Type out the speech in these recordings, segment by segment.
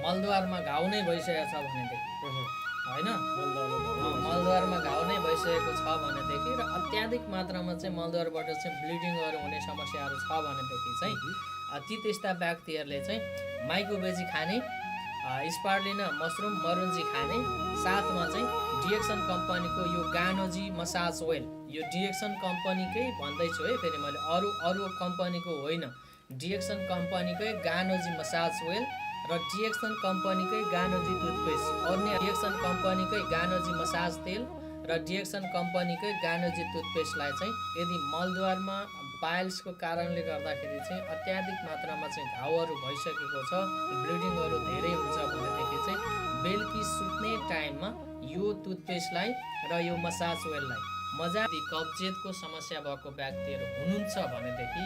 मलद्वारमा घाउ नै भइसकेको छ भनेदेखि होइन, मलद्वारमा घाउ नै भइसकेको छ भनेदेखि र अत्याधिक मात्रामा चाहिँ मलद्वारबाट चाहिँ ब्लिडिङहरू हुने समस्याहरू छ भनेदेखि चाहिँ ती त्यस्ता व्यक्तिहरूले चाहिँ माइक्रोभेजी खाने, स्पारुलिना मसरुम मरुन्जी खाने, साथमा चाहिँ डिएक्सन कम्पनीको यो गानोजी मसाज ओइल, यो डिएक्सन कम्पनीकै भन्दैछु है, फेरि मैले अरू कम्पनीको होइन, डिएक्सन कम्पनीकै गानोजी मसाज ओइल र डिएक्सन कम्पनीकै गानोजी टुथपेस्ट, अन्य डिएक्सन कम्पनीकै गानोजी मसाज तेल र डिएक्सन कम्पनीकै गानोजी टुथपेस्टलाई चाहिँ यदि मलद्वारमा पाइल्सको कारणले गर्दाखेरि चाहिँ अत्याधिक मात्रामा चाहिँ घाउहरू भइसकेको छ, ब्लिडिङहरू धेरै हुन्छ भनेदेखि चाहिँ बेलुकी सुत्ने टाइममा यो टुथपेस्टलाई र यो मसाज ओइललाई मजाले, कब्जियतको समस्या भएको व्यक्तिहरू हुनुहुन्छ भनेदेखि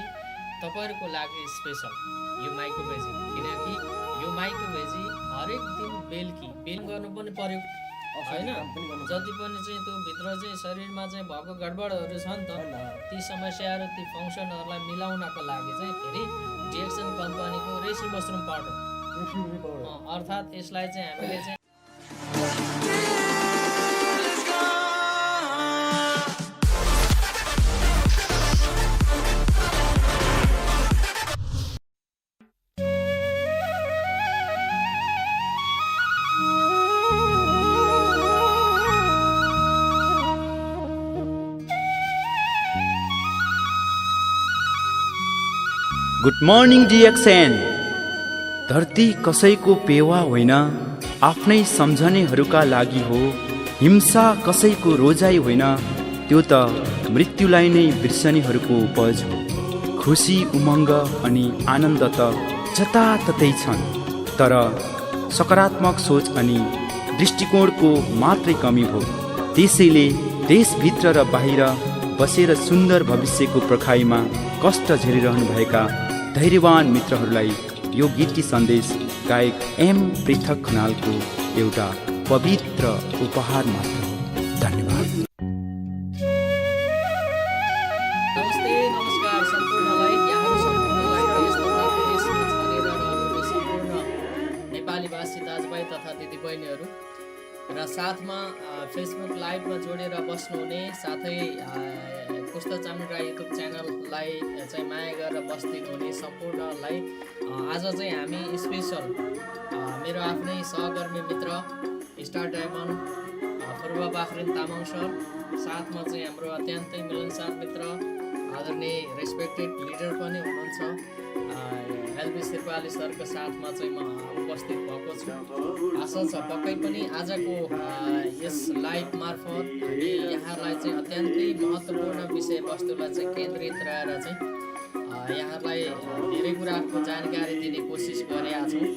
तपाईँहरूको लागि स्पेसल यो माइक्रोभेजी, किनकि यो माइक्रोभेजी हरेक दिन बेलुकी गर्नु पनि पर्यो होइन, जति पनि चाहिँ त्यो भित्र चाहिँ शरीरमा चाहिँ भएको गडबडहरू छ नि त, ती समस्याहरू ती फङ्सनहरूलाई मिलाउनको लागि चाहिँ फेरि डिएक्सन कम्पनीको रेसी मसरुम पाउडर अर्थात् यसलाई चाहिँ हामीले चाहिँ गुड मर्निङ डिएक्सन। धरती कसैको पेवा होइन, आफ्नै सम्झनेहरूका लागि हो। हिंसा कसैको रोजाइ होइन, त्यो त मृत्युलाई नै बिर्सनेहरूको उपज हो। खुसी, उमङ्ग अनि आनन्द त जताततै छन्, तर सकारात्मक सोच अनि दृष्टिकोणको मात्रै कमी हो। त्यसैले देशभित्र र बाहिर बसेर सुन्दर भविष्यको पर्खाइमा कष्ट झेलिरहनुभएका धैर्यवान मित्रहरूलाई यो गीतकी सन्देश गायक एम पृथक खनालको एउटा पवित्र उपहार मात्र हो। धन्यवाद। नमस्ते, नमस्कार सम्पूर्णलाई, यहाँहरू सम्पूर्णलाई देश तथा विदेशमा छरेर रहनुहुने सम्पूर्ण नेपालीभाषी दाजुभाइ तथा दिदीबहिनीहरू र साथमा फेसबुक लाइभमा जोडेर बस्नुहुने, साथै पुस्तक चामुण्डा युट्युब च्यानललाई चाहिँ माया गरेर बस्दिनु हुने सम्पूर्णलाई आज चाहिँ हामी स्पेसल मेरो आफ्नै सहकर्मी मित्र Star Diamond Phurba Bakhrin Tamang sir, साथमा चाहिँ हाम्रो अत्यन्तै मिलनसार मित्र आदरणीय रेस्पेक्टेड लिडर पनि हुनुहुन्छ एलबी शेर्पाली सरको साथमा चाहिँ म उपस्थित भएको छु। आशा छ पक्कै पनि आजको यस लाइभ मार्फत हामी यहाँहरूलाई चाहिँ अत्यन्तै महत्त्वपूर्ण विषयवस्तुलाई चाहिँ केन्द्रित रहेर चाहिँ यहाँहरूलाई धेरै कुराको जानकारी दिने कोसिस गरेका छौँ।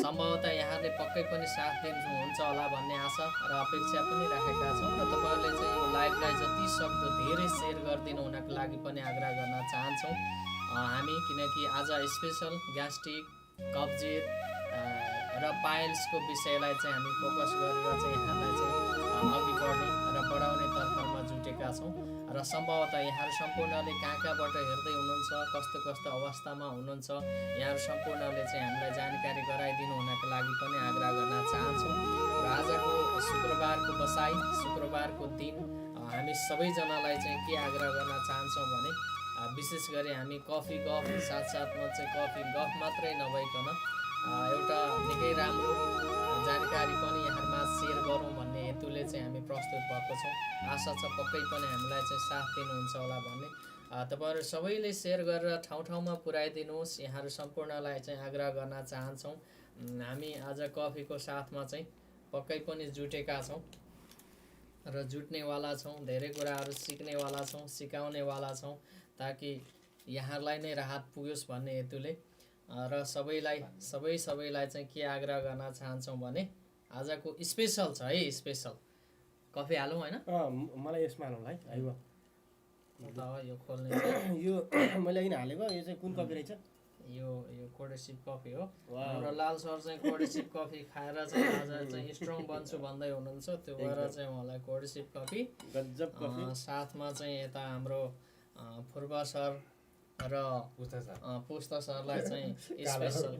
सम्भवतः यहाँले पक्कै पनि साथ दिनुहुन्छ होला भन्ने आशा र अपेक्षा पनि राखेका छौँ र तपाईँहरूले चाहिँ यो लाइभलाई जति सक्दो धेरै सेयर गरिदिनु हुनको लागि पनि आग्रह गर्न चाहन्छौँ हामी, किनकि आज स्पेसल ग्यास्ट्रिक, कब्जियत र पाइल्सको विषयलाई चाहिँ हामी फोकस गरेर चाहिँ यहाँलाई चाहिँ अघि बढ्ने र बढाउने तर्फमा जुटेका छौँ र सम्भवतः यहाँहरू सम्पूर्णले कहाँ कहाँबाट हेर्दै हुनुहुन्छ, कस्तो कस्तो अवस्थामा हुनुहुन्छ, यहाँहरू सम्पूर्णले चाहिँ हामीलाई जानकारी गराइदिनु हुनको लागि पनि आग्रह गर्न चाहन्छौँ। र आजको शुक्रबारको बसाइ, शुक्रबारको दिन हामी सबैजनालाई चाहिँ के आग्रह गर्न चाहन्छौँ भने विशेष गरी हामी कफी गफ साथसाथमा चाहिँ कफी गफ मात्रै नभइकन एउटा निकै राम्रो जानकारी पनि यहाँमा सेयर गरौँ भन्ने हेतुले चाहिँ हामी प्रस्तुत भएको छौँ। आशा छ पक्कै पनि हामीलाई चाहिँ साथ दिनुहुन्छ होला भन्ने। तपाईँहरू सबैले सेयर गरेर ठाउँ ठाउँमा पुर्याइदिनुहोस्, यहाँहरू सम्पूर्णलाई चाहिँ आग्रह गर्न चाहन्छौँ। हामी आज कफीको साथमा चाहिँ पक्कै पनि जुटेका छौँ र जुट्नेवाला छौँ, धेरै कुराहरू सिक्नेवाला छौँ, सिकाउनेवाला छौँ, ताकि यहाँहरूलाई नै राहत पुगोस् भन्ने हेतुले र सबैलाई चाहिँ के आग्रह गर्न चाहन्छौँ भने आजको स्पेसल छ है, स्पेसल कफी हालौँ होइन? मलाई यसमा हालौँ है। आइयो यो खोल्ने यो मैले किन हालेको, यो चाहिँ कुन कफी रहेछ? यो कोडेसिप कफी हो। हाम्रो लाल सर चाहिँ कोडेसिप कफी खाएर चाहिँ आज चाहिँ स्ट्रङ बन्छु भन्दै हुनुहुन्छ, त्यो भएर चाहिँ उहाँलाई कोडेसिप कफी गजब कफी, साथमा चाहिँ यता हाम्रो फुर्बा सर र पुस्ता सरलाई चाहिँ स्पेसल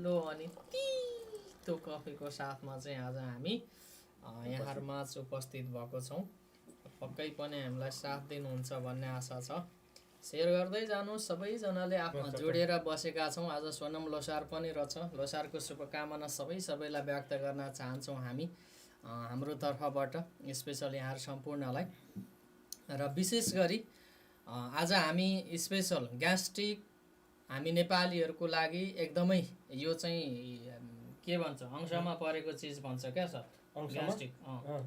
लो अनि त्यो कफीको साथमा चाहिँ आज हामी यहाँहरूमा उपस्थित भएको छौँ। पक्कै पनि हामीलाई साथ दिनुहुन्छ भन्ने आशा छ। सेयर गर्दै जानु सबैजनाले आफ्नो जोडेर बसेका छौँ। आज सोनम लोसार पनि रहेछ। लोसारको शुभकामना सबैलाई व्यक्त गर्न चाहन्छौँ हामी हाम्रो तर्फबाट, स्पेसल यहाँहरू सम्पूर्णलाई। र विशेष गरी आज हामी स्पेसल ग्यास्ट्रिक हामी नेपालीहरूको लागि एकदमै यो चाहिँ के भन्छ अंशमा परेको चिज भन्छ क्या सर, ग्यास्ट्रिक।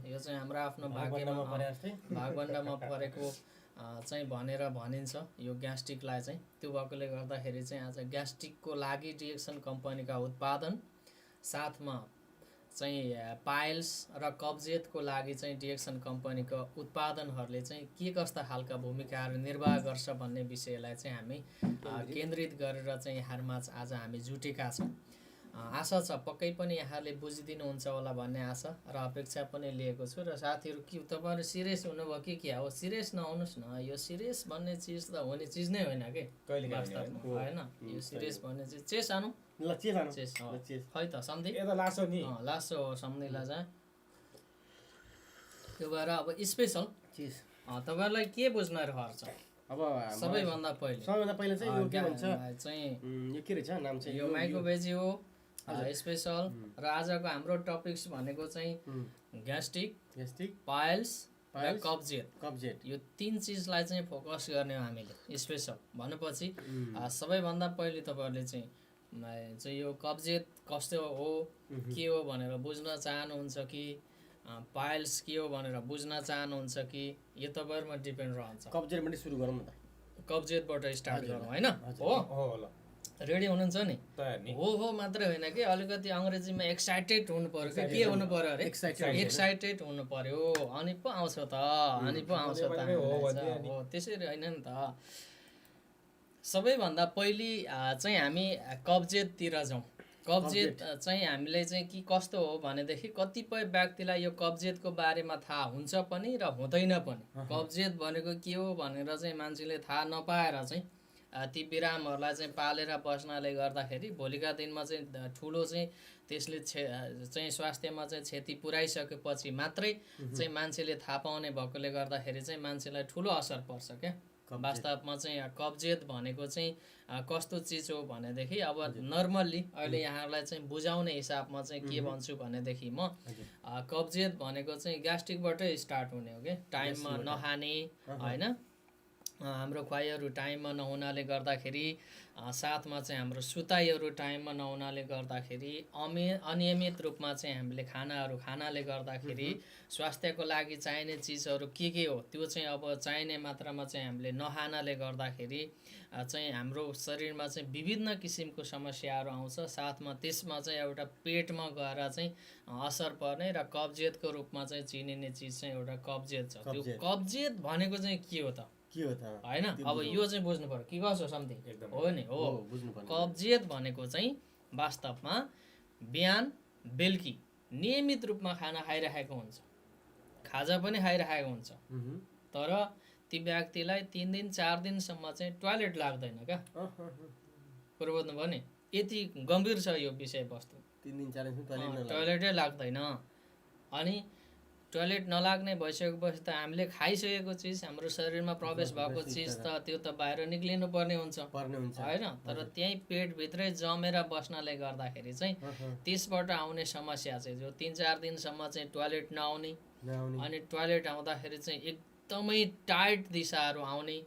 यो चाहिँ हाम्रो आफ्नो भागभण्डमा परेको चाहिँ भनेर भनिन्छ यो ग्यास्ट्रिकलाई चाहिँ। त्यो भएकोले गर्दाखेरि चाहिँ आज ग्यास्ट्रिकको लागि डिएक्सन कम्पनीका उत्पादन, साथमा चाहिँ पाइल्स र कब्जियतको लागि चाहिँ डिएक्सन कम्पनीको उत्पादनहरूले चाहिँ के कस्ता खालका भूमिकाहरू निर्वाह गर्छ भन्ने विषयलाई चाहिँ हामी केन्द्रित गरेर चाहिँ यहाँहरूमा आज हामी जुटेका छौँ। आशा छ पक्कै पनि यहाँहरूले बुझिदिनुहुन्छ होला भन्ने आशा र अपेक्षा पनि लिएको छु। र साथीहरू के तपाईँहरू सिरियस हुनुभयो कि क्या हो? सिरियस नहुनुहोस् न, यो सिरियस भन्ने चिज त हुने चिज नै होइन कि वास्तवमा, होइन? यो सिरियस भन्ने चिज चेस आनु चेस खै त सम्झि लासो हो सम्झिलाई चाहिँ। त्यो भएर अब स्पेसल तपाईँहरूलाई के बुझ्न पर्छ? अब सबैभन्दा पहिले चाहिँ यो के भन्छ चाहिँ यो के रहेछ नाम चाहिँ? यो माइक्रोभेजी हो स्पेसल। र आजको हाम्रो टपिक्स भनेको चाहिँ ग्यास्ट्रिक, पाइल्स र कब्जियत। यो तीन चिजलाई चाहिँ फोकस गर्ने हो हामीले स्पेसल भनेपछि। सबैभन्दा पहिले तपाईँहरूले चाहिँ यो कब्जियत कस्तो हो के हो भनेर बुझ्न चाहनुहुन्छ कि पाइल्स के हो भनेर बुझ्न चाहनुहुन्छ कि यो तपाईँहरूमा डिपेन्ड रहन्छ। कब्जियतबाट सुरु गरौँ न त। कब्जियतबाट स्टार्ट गरौँ होइन? हो रेडी हुनुहुन्छ नि? हो मात्रै होइन कि अलिकति अङ्ग्रेजीमा एक्साइटेड हुनु पर्यो कि के हुनु पर्यो अरे? एक्साइटेड हुनु पर्यो अनि पो आउँछ त, अनि पो आउँछ त। हो त्यसरी होइन नि त। सबैभन्दा पहिले चाहिँ हामी कब्जियततिर जाउँ। कब्जियत चाहिँ हामीले चाहिँ के कस्तो हो भनेदेखि कतिपय व्यक्तिलाई यो कब्जियतको बारेमा थाहा हुन्छ पनि र हुँदैन पनि। कब्जियत भनेको के हो भनेर चाहिँ मान्छेले थाहा नपाएर चाहिँ ती बिरामहरूलाई चाहिँ पालेर बस्नाले गर्दाखेरि भोलिका दिनमा चाहिँ ठुलो चाहिँ त्यसले चाहिँ स्वास्थ्यमा चाहिँ क्षति पुर्याइसकेपछि मात्रै चाहिँ मान्छेले थाहा पाउने भएकोले गर्दाखेरि चाहिँ मान्छेलाई ठुलो असर पर्छ क्या। वास्तवमा चाहिँ कब्जियत भनेको चाहिँ कस्तो चिज हो भनेदेखि अब नर्मल्ली अहिले यहाँहरूलाई चाहिँ बुझाउने हिसाबमा चाहिँ के भन्छु भनेदेखि म कब्जियत भनेको चाहिँ ग्यास्ट्रिकबाटै स्टार्ट हुने हो कि। टाइममा नखाने होइन, हाम्रो खुवाइहरू टाइममा नहुनाले गर्दाखेरि, साथमा चाहिँ हाम्रो सुताइहरू टाइममा नहुनाले गर्दाखेरि, अनियमित रूपमा चाहिँ हामीले खानाले गर्दाखेरि स्वास्थ्यको लागि चाहिने चिजहरू के हो त्यो चाहिँ अब चाहिने मात्रामा चाहिँ हामीले नखानाले गर्दाखेरि चाहिँ हाम्रो शरीरमा चाहिँ विभिन्न किसिमको समस्याहरू आउँछ। साथमा त्यसमा चाहिँ एउटा पेटमा गएर चाहिँ असर पर्ने र कब्जियतको रूपमा चाहिँ चिनिने चिज चाहिँ एउटा कब्जियत छ। त्यो कब्जियत भनेको चाहिँ के हो त होइन? अब यो चाहिँ बुझ्नु पर्यो कि कसो समथिङ हो नि? हो कब्जियत भनेको चाहिँ वास्तवमा बिहान बेलुकी नियमित रूपमा खाना खाइरहेको हुन्छ, खाजा पनि खाइरहेको हुन्छ, तर ती व्यक्तिलाई 3 दिन 4 दिनसम्म चाहिँ टोयलेट लाग्दैन क्या। कुरो बुझ्नुभयो नि? यति गम्भीर छ यो विषयवस्तु। 3 दिन 4 दिन टोयलेटै लाग्दैन। अनि टोयलेट नलाग्ने भइसकेपछि त हामीले खाइसकेको चिज, हाम्रो शरीरमा प्रवेश भएको चिज त त्यो त बाहिर निक्लिनु पर्ने हुन्छ होइन? तर त्यहीँ पेटभित्रै जमेर बस्नाले गर्दाखेरि चाहिँ त्यसबाट आउने समस्या चाहिँ जो 3-4 दिनसम्म चाहिँ टोयलेट नआउने, अनि टोयलेट आउँदाखेरि चाहिँ एकदमै टाइट दिशाहरू आउने,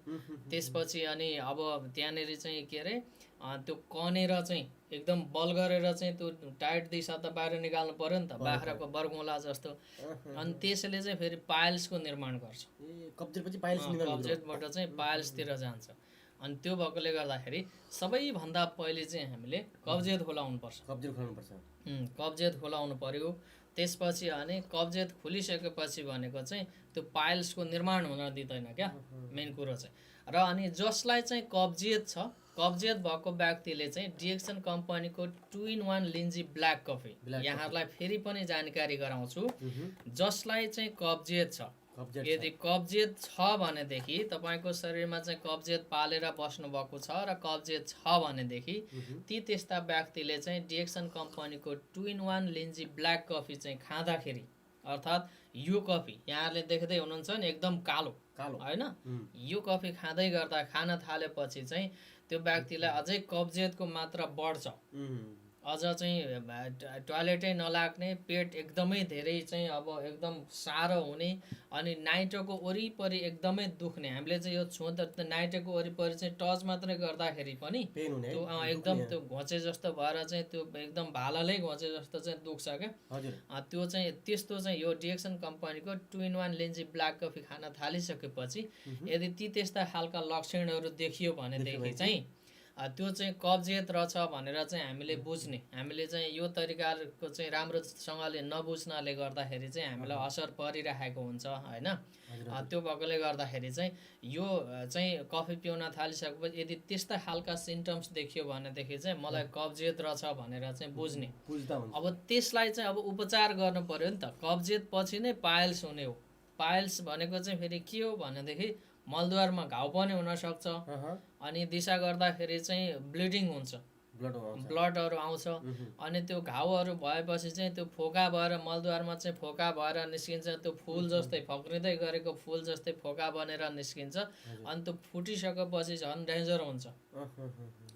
त्यसपछि अनि अब त्यहाँनिर चाहिँ के अरे त्यो कनेर चाहिँ एकदम बल गरेर चाहिँ त्यो टाइट दिशा त बाहिर निकाल्नु पर्यो नि त, बाख्राको बर्गौँला जस्तो। अनि त्यसले चाहिँ फेरि पाइल्सको निर्माण गर्छ। कब्जियतबाट चाहिँ पाइल्सतिर जान्छ। अनि त्यो भएकोले गर्दाखेरि सबैभन्दा पहिले चाहिँ हामीले कब्जियत खोलाउनुपर्छ। कब्जियत खोलाउनु पर्यो। त्यसपछि अनि कब्जियत खुलिसकेपछि भनेको चाहिँ त्यो पाइल्सको निर्माण हुन दिँदैन क्या, मेन कुरो चाहिँ। र अनि जसलाई चाहिँ कब्जियत छ, कब्जियत भएको व्यक्तिले चाहिँ डिएक्सन कम्पनीको 2-in-1 लिन्जी ब्ल्याक कफी यहाँहरूलाई फेरि पनि जानकारी गराउँछु। जसलाई चाहिँ कब्जियत छ, कब्जियत यदि कब्जियत छ भनेदेखि तपाईँको शरीरमा चाहिँ कब्जियत पालेर बस्नुभएको छ र कब्जियत छ भनेदेखि त्यस्ता व्यक्तिले चाहिँ डिएक्सन कम्पनीको 2-in-1 लिन्जी ब्ल्याक कफी चाहिँ खाँदाखेरि अर्थात् यो कफी यहाँहरूले देख्दै हुनुहुन्छ नि एकदम कालो होइन, यो कफी खान थालेपछि चाहिँ त्यो व्यक्तिलाई अझै कब्जियतको मात्रा बढ्छ, अझ चाहिँ टोयलेटै नलाग्ने, पेट एकदमै धेरै चाहिँ अब एकदम साह्रो हुने, अनि नाइटोको वरिपरि एकदमै दुख्ने। हामीले चाहिँ यो नाइटोको वरिपरि चाहिँ टच मात्रै गर्दाखेरि पनि त्यो एकदम त्यो घोचे जस्तो भएर चाहिँ त्यो एकदम भालाले घोचे जस्तो चाहिँ दुख्छ क्या। त्यो चाहिँ त्यस्तो चाहिँ यो डिएक्सन कम्पनीको 2-in-1 लिन्जी ब्ल्याक कफी खान थालिसकेपछि यदि त्यस्ता खालका लक्षणहरू देखियो भनेदेखि चाहिँ त्यो चाहिँ कब्जियत रहेछ भनेर चाहिँ हामीले बुझ्ने। हामीले चाहिँ यो तरिकाको चाहिँ राम्रोसँगले नबुझ्नाले गर्दाखेरि चाहिँ हामीलाई असर परिरहेको हुन्छ होइन। त्यो भएकोले गर्दाखेरि चाहिँ यो चाहिँ कफी पिउन थालिसकेपछि यदि त्यस्ता खालका सिम्टम्स देखियो भनेदेखि चाहिँ मलाई कब्जियत रहेछ भनेर चाहिँ बुझ्ने। अब त्यसलाई चाहिँ अब उपचार गर्नु पर्यो नि त। कब्जियत पछि नै पाइल्स हुने हो। पाइल्स भनेको चाहिँ फेरि के हो भनेदेखि मलद्वारमा घाउ पनि हुनसक्छ, अनि दिशा गर्दाखेरि चाहिँ ब्लिडिङ हुन्छ, ब्लडहरू आउँछ, अनि त्यो घाउहरू भएपछि चाहिँ त्यो फोका भएर मलद्वारमा चाहिँ फोका भएर निस्किन्छ। त्यो फुल जस्तै फक्रिँदै गरेको फुल जस्तै फोका बनेर निस्किन्छ, अनि त्यो फुटिसकेपछि झन् डेन्जर हुन्छ।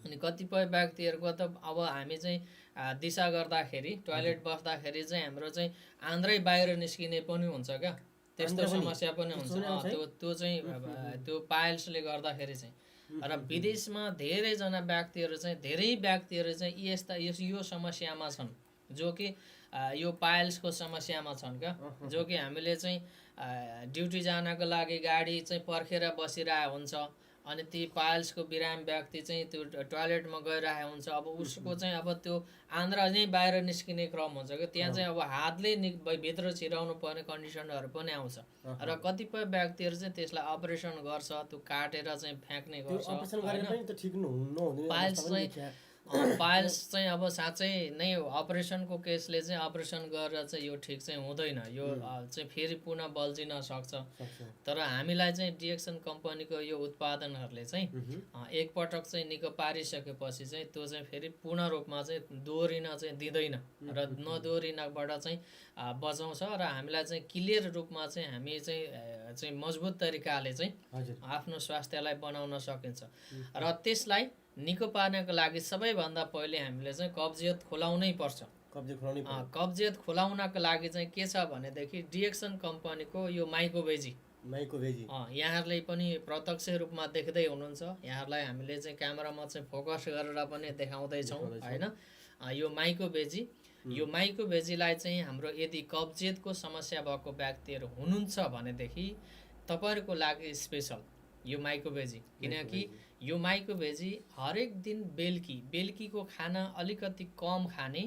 अनि कतिपय व्यक्तिहरूको त अब हामी चाहिँ दिशा गर्दाखेरि टोयलेट बस्दाखेरि चाहिँ हाम्रो चाहिँ आन्द्रै बाहिर निस्किने पनि हुन्छ क्या, त्यस्तो समस्या पनि हुन्छ। त्यो चाहिँ त्यो पाइल्सले गर्दाखेरि चाहिँ। र विदेशमा धेरैजना व्यक्तिहरू चाहिँ यस्ता यो समस्यामा छन्, जो कि यो पाइल्सको समस्यामा छन् क्या। जो कि हामीले चाहिँ ड्युटी जानको लागि गाडी चाहिँ पर्खेर बसिरहेको हुन्छ, अनि ती पाइल्सको बिरामी व्यक्ति चाहिँ त्यो टोयलेटमा गइरहेको हुन्छ। अब उसको चाहिँ अब त्यो आन्द्रा नै बाहिर निस्किने क्रम हुन्छ क्या। त्यहाँ चाहिँ अब हातले भित्र छिराउनु पर्ने कन्डिसनहरू पनि आउँछ। र कतिपय व्यक्तिहरू चाहिँ त्यसलाई अपरेसन गर्छ, त्यो काटेर चाहिँ फ्याँक्ने गर्छ। पाइल्स चाहिँ अब साँच्चै नै अपरेसनको केसले चाहिँ अपरेसन गरेर चाहिँ यो ठिक चाहिँ हुँदैन, यो चाहिँ फेरि पुनः बल्झिन सक्छ। तर हामीलाई चाहिँ डिएक्सन कम्पनीको यो उत्पादनहरूले चाहिँ एकपटक चाहिँ निको पारिसकेपछि चाहिँ त्यो चाहिँ फेरि पूर्ण रूपमा चाहिँ दोहोरिन चाहिँ दिँदैन र नदोहोरिनबाट चाहिँ बचाउँछ। र हामीलाई चाहिँ क्लियर रूपमा चाहिँ हामी चाहिँ मजबुत तरिकाले चाहिँ आफ्नो स्वास्थ्यलाई बनाउन सकिन्छ। र त्यसलाई निको पार्नको लागि सबैभन्दा पहिले हामीले चाहिँ कब्जियत खुलाउनै पर्छ। कब्जियत खुलाउनको लागि चाहिँ के छ भनेदेखि डिएक्सन कम्पनीको यो माइकोभेजी यहाँहरूले पनि प्रत्यक्ष रूपमा देख्दै हुनुहुन्छ। यहाँहरूलाई हामीले चाहिँ क्यामेरामा चाहिँ फोकस गरेर पनि देखाउँदैछौँ होइन। यो माइकोभेजीलाई चाहिँ हाम्रो यदि कब्जियतको समस्या भएको व्यक्तिहरू हुनुहुन्छ भनेदेखि तपाईँहरूको लागि स्पेसल यो माइकोभेजी। किनकि यो माइकोभेजी हरेक दिन बेलुकीको खाना अलिकति कम खाने,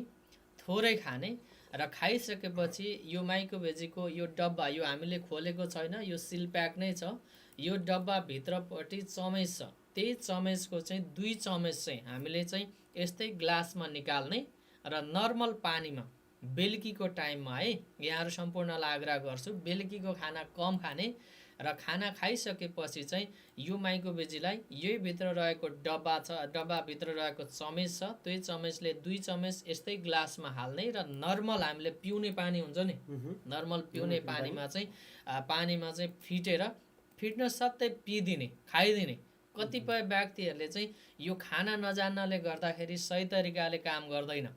थोरै खाने, र खाइसकेपछि यो माइकोभेजीको यो डब्बा, यो हामीले खोलेको छैन, यो सिल प्याक नै छ। यो डब्बा भित्रपट्टि चमेच छ, त्यही चमेचको चाहिँ 2 चमेच चाहिँ हामीले चाहिँ यस्तै ग्लासमा निकाल्ने र नर्मल पानीमा बेलुकीको टाइममा है, यहाँहरू सम्पूर्णलाई आग्रह गर्छु बेलुकीको खाना कम खाने र खाना खाइसकेपछि चाहिँ यो माइकोभेजीलाई यही भित्र रहेको डब्बाभित्र रहेको चमेच छ, त्यही चमेचले 2 चमेच यस्तै ग्लासमा हाल्ने र नर्मल हामीले पिउने पानी हुन्छ नि, नर्मल पिउने पानीमा चाहिँ फिट्न सत्तै पिदिने, खाइदिने। कतिपय व्यक्तिहरूले चाहिँ यो खाना नजान्नाले गर्दाखेरि सही तरिकाले काम गर्दैन,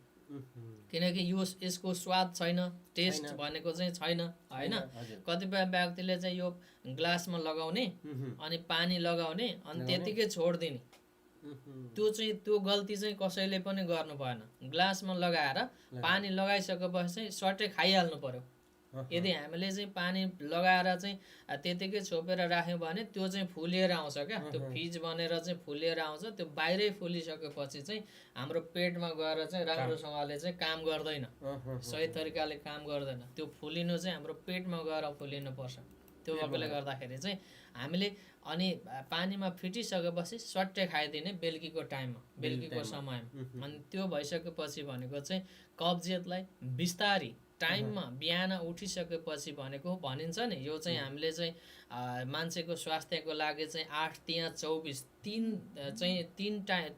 किनकि यसको स्वाद छैन, टेस्ट भनेको चाहिँ छैन होइन। कतिपय व्यक्तिले चाहिँ यो ग्लासमा लगाउने अनि पानी लगाउने अनि त्यतिकै छोडिदिने, त्यो गल्ती चाहिँ कसैले पनि गर्नु भएन। ग्लासमा लगाएर पानी लगाइसकेपछि चाहिँ सट्टै खाइहाल्नु पर्यो। यदि हामीले चाहिँ पानी लगाएर चाहिँ त्यतिकै छोपेर राख्यौँ भने त्यो चाहिँ फुलिएर आउँछ क्या, त्यो फिज बनेर चाहिँ फुलिएर आउँछ। त्यो बाहिरै फुलिसकेपछि चाहिँ हाम्रो पेटमा गएर चाहिँ राम्रोसँगले चाहिँ काम गर्दैन, सही तरिकाले काम गर्दैन। त्यो फुलिनु चाहिँ हाम्रो पेटमा गएर फुलिनुपर्छ। त्यो भएकोले गर्दाखेरि चाहिँ हामीले अनि पानीमा फिटिसकेपछि सट्टै खाइदिने बेलुकीको टाइममा, बेलुकीको समयमा। अनि त्यो भइसकेपछि भनेको चाहिँ कब्जियतलाई बिस्तारी टाइममा बिहान उठिसकेपछि भनेको भनिन्छ नि यो चाहिँ हामीले चाहिँ मान्छेको स्वास्थ्यको लागि चाहिँ 8-3-24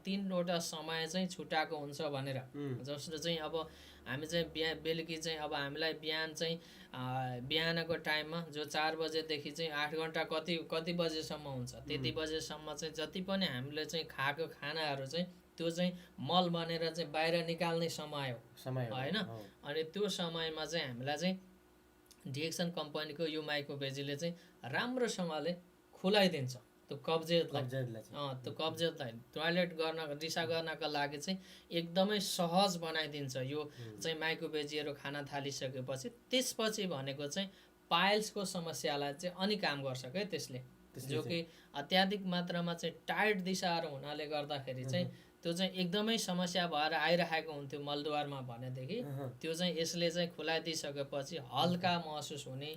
तीनवटा समय चाहिँ छुट्याएको हुन्छ भनेर। जस्तो चाहिँ अब हामी चाहिँ बेलुकी चाहिँ अब हामीलाई बिहान चाहिँ बिहानको टाइममा जो 4 बजेदेखि चाहिँ 8 घन्टा कति बजेसम्म हुन्छ त्यति बजेसम्म चाहिँ जति पनि हामीले चाहिँ खाएको खानाहरू चाहिँ त्यो चाहिँ मल बनेर चाहिँ बाहिर निकाल्ने समय हो होइन। अनि त्यो समयमा चाहिँ हामीलाई चाहिँ डिएक्सन कम्पनीको यो माइक्रोभेजीले चाहिँ राम्रोसँगले खुलाइदिन्छ त्यो कब्जियतलाई त्यो कब्जियतलाई टोयलेट गर्न दिशा गर्नका लागि चाहिँ एकदमै सहज बनाइदिन्छ यो चाहिँ माइक्रोभेजीहरू खाना थालिसकेपछि। त्यसपछि भनेको चाहिँ पाइल्सको समस्यालाई चाहिँ अनि काम गर्छ क्या त्यसले, जो कि अत्याधिक मात्रामा चाहिँ टाइट दिशाहरू हुनाले गर्दाखेरि चाहिँ त्यो चाहिँ एकदमै समस्या भएर आइरहेको हुन्थ्यो मलद्वारमा भनेदेखि त्यो चाहिँ यसले चाहिँ खुलाइदिइसकेपछि हल्का महसुस हुने,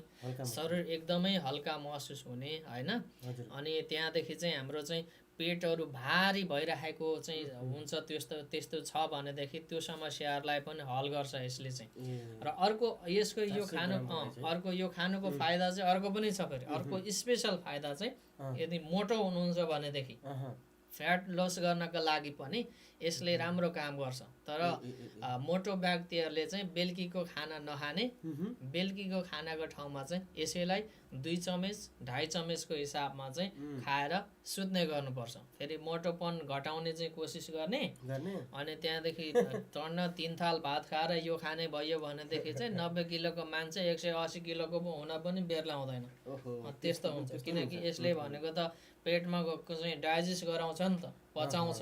शरीर एकदमै हल्का महसुस हुने होइन। अनि त्यहाँदेखि चाहिँ हाम्रो चाहिँ पेटहरू भारी भइरहेको चाहिँ हुन्छ त्यस्तो छ भनेदेखि त्यो समस्याहरूलाई पनि हल गर्छ यसले चाहिँ। र अर्को यसको यो खानुको फाइदा चाहिँ अर्को पनि छ फेरि। अर्को स्पेसल फाइदा चाहिँ यदि मोटो हुनुहुन्छ भनेदेखि फ्याट लस गर्नका लागि पनि यसले राम्रो काम गर्छ। तर मोटो व्यक्तिहरूले चाहिँ बेलुकीको खाना नखाने, बेलुकीको खानाको ठाउँमा चाहिँ यसैलाई 2 चम्मच 2.5 चम्मचको हिसाबमा चाहिँ खाएर सुत्ने गर्नुपर्छ। फेरि मोटोपन घटाउने चाहिँ कोसिस गर्ने अनि त्यहाँदेखि 3 थाल भात खाएर यो खाने भयो भनेदेखि चाहिँ 90 किलोको मान्छे 180 किलोको हुन पनि बेर लाउँदैन, त्यस्तो हुन्छ। किनकि यसले भनेको त पेटमा गएको चाहिँ डाइजेस्ट गराउँछ नि त, पचाउँछ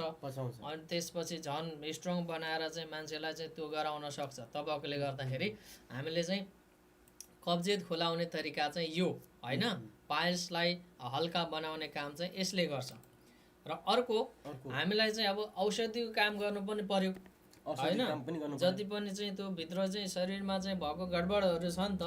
अनि त्यसपछि झन् स्ट्रङ बनाएर चाहिँ मान्छेलाई चाहिँ त्यो गराउन सक्छ। तबकोले गर्दाखेरि हामीले चाहिँ कब्जियत खुलाउने तरिका चाहिँ यो होइन, पाइल्सलाई हल्का बनाउने काम चाहिँ यसले गर्छ। र अर्को हामीलाई चाहिँ अब औषधिको काम गर्नु पनि पर्यो होइन। जति पनि चाहिँ त्यो भित्र चाहिँ शरीरमा चाहिँ भएको गडबडहरू छ नि त,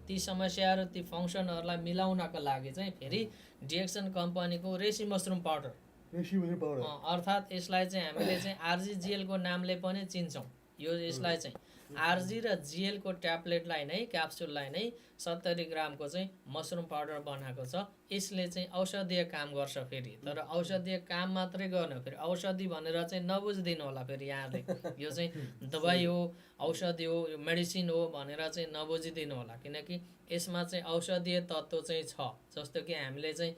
ती समस्याहरू ती फङ्सनहरूलाई मिलाउनको लागि चाहिँ फेरि डिएक्सन कम्पनीको रेसी मसरुम पाउडर अर्थात् यसलाई चाहिँ हामीले चाहिँ आरजिजिएलको नामले पनि चिन्छौँ। यो यसलाई चाहिँ आरजी र जिएलको ट्याब्लेटलाई नै क्याप्सुललाई नै 70 ग्रामको चाहिँ मसरुम पाउडर बनाएको छ। यसले चाहिँ औषधीय काम गर्छ फेरि। तर औषधीय काम मात्रै गर्नु, फेरि औषधि भनेर चाहिँ नबुझिदिनु होला फेरि यहाँले, यो चाहिँ दबाई हो औषधि हो यो मेडिसिन हो भनेर चाहिँ नबुझिदिनु होला। किनकि यसमा चाहिँ औषधीय तत्त्व चाहिँ छ। जस्तो कि हामीले चाहिँ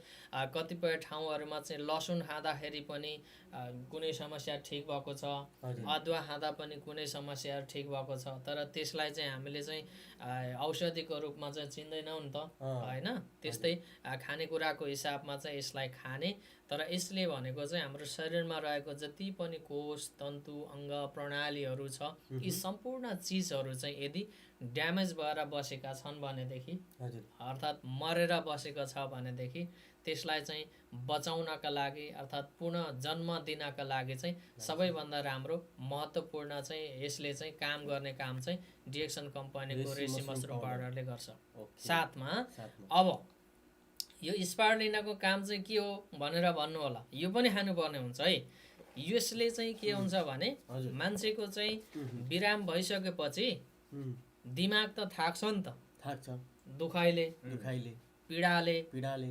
कतिपय ठाउँहरूमा चाहिँ लसुन खाँदाखेरि पनि कुनै समस्या ठिक भएको छ, अदुवा खाँदा पनि कुनै समस्याहरू ठिक भएको छ, तर त्यसलाई चाहिँ हामीले चाहिँ औषधिको रूपमा चाहिँ चिन्दैनौँ नि त होइन। त्यस्तै खानेकुराको हिसाबमा चाहिँ यसलाई खाने, तर यसले भनेको चाहिँ हाम्रो शरीरमा रहेको जति पनि कोष तन्तु अङ्ग प्रणालीहरू छ यी सम्पूर्ण चिजहरू चाहिँ यदि ड्यामेज भएर बसेका छन् भनेदेखि अर्थात् मरेर बसेको छ भनेदेखि त्यसलाई चाहिँ बचाउनका लागि अर्थात् पुनः जन्म दिनका लागि चाहिँ सबैभन्दा राम्रो महत्त्वपूर्ण चाहिँ यसले चाहिँ काम गर्ने काम चाहिँ डिएक्सन कम्पनीको रेसी मसरुम पाउडरले गर्छ। साथमा अब यो स्पारुलिनाको काम चाहिँ के हो भनेर भन्नु होला, यो पनि खानुपर्ने हुन्छ है। यसले चाहिँ के हुन्छ भने मान्छेको चाहिँ विराम भइसकेपछि दिमाग त थाक्छ नि त, दुखाइले पीडाले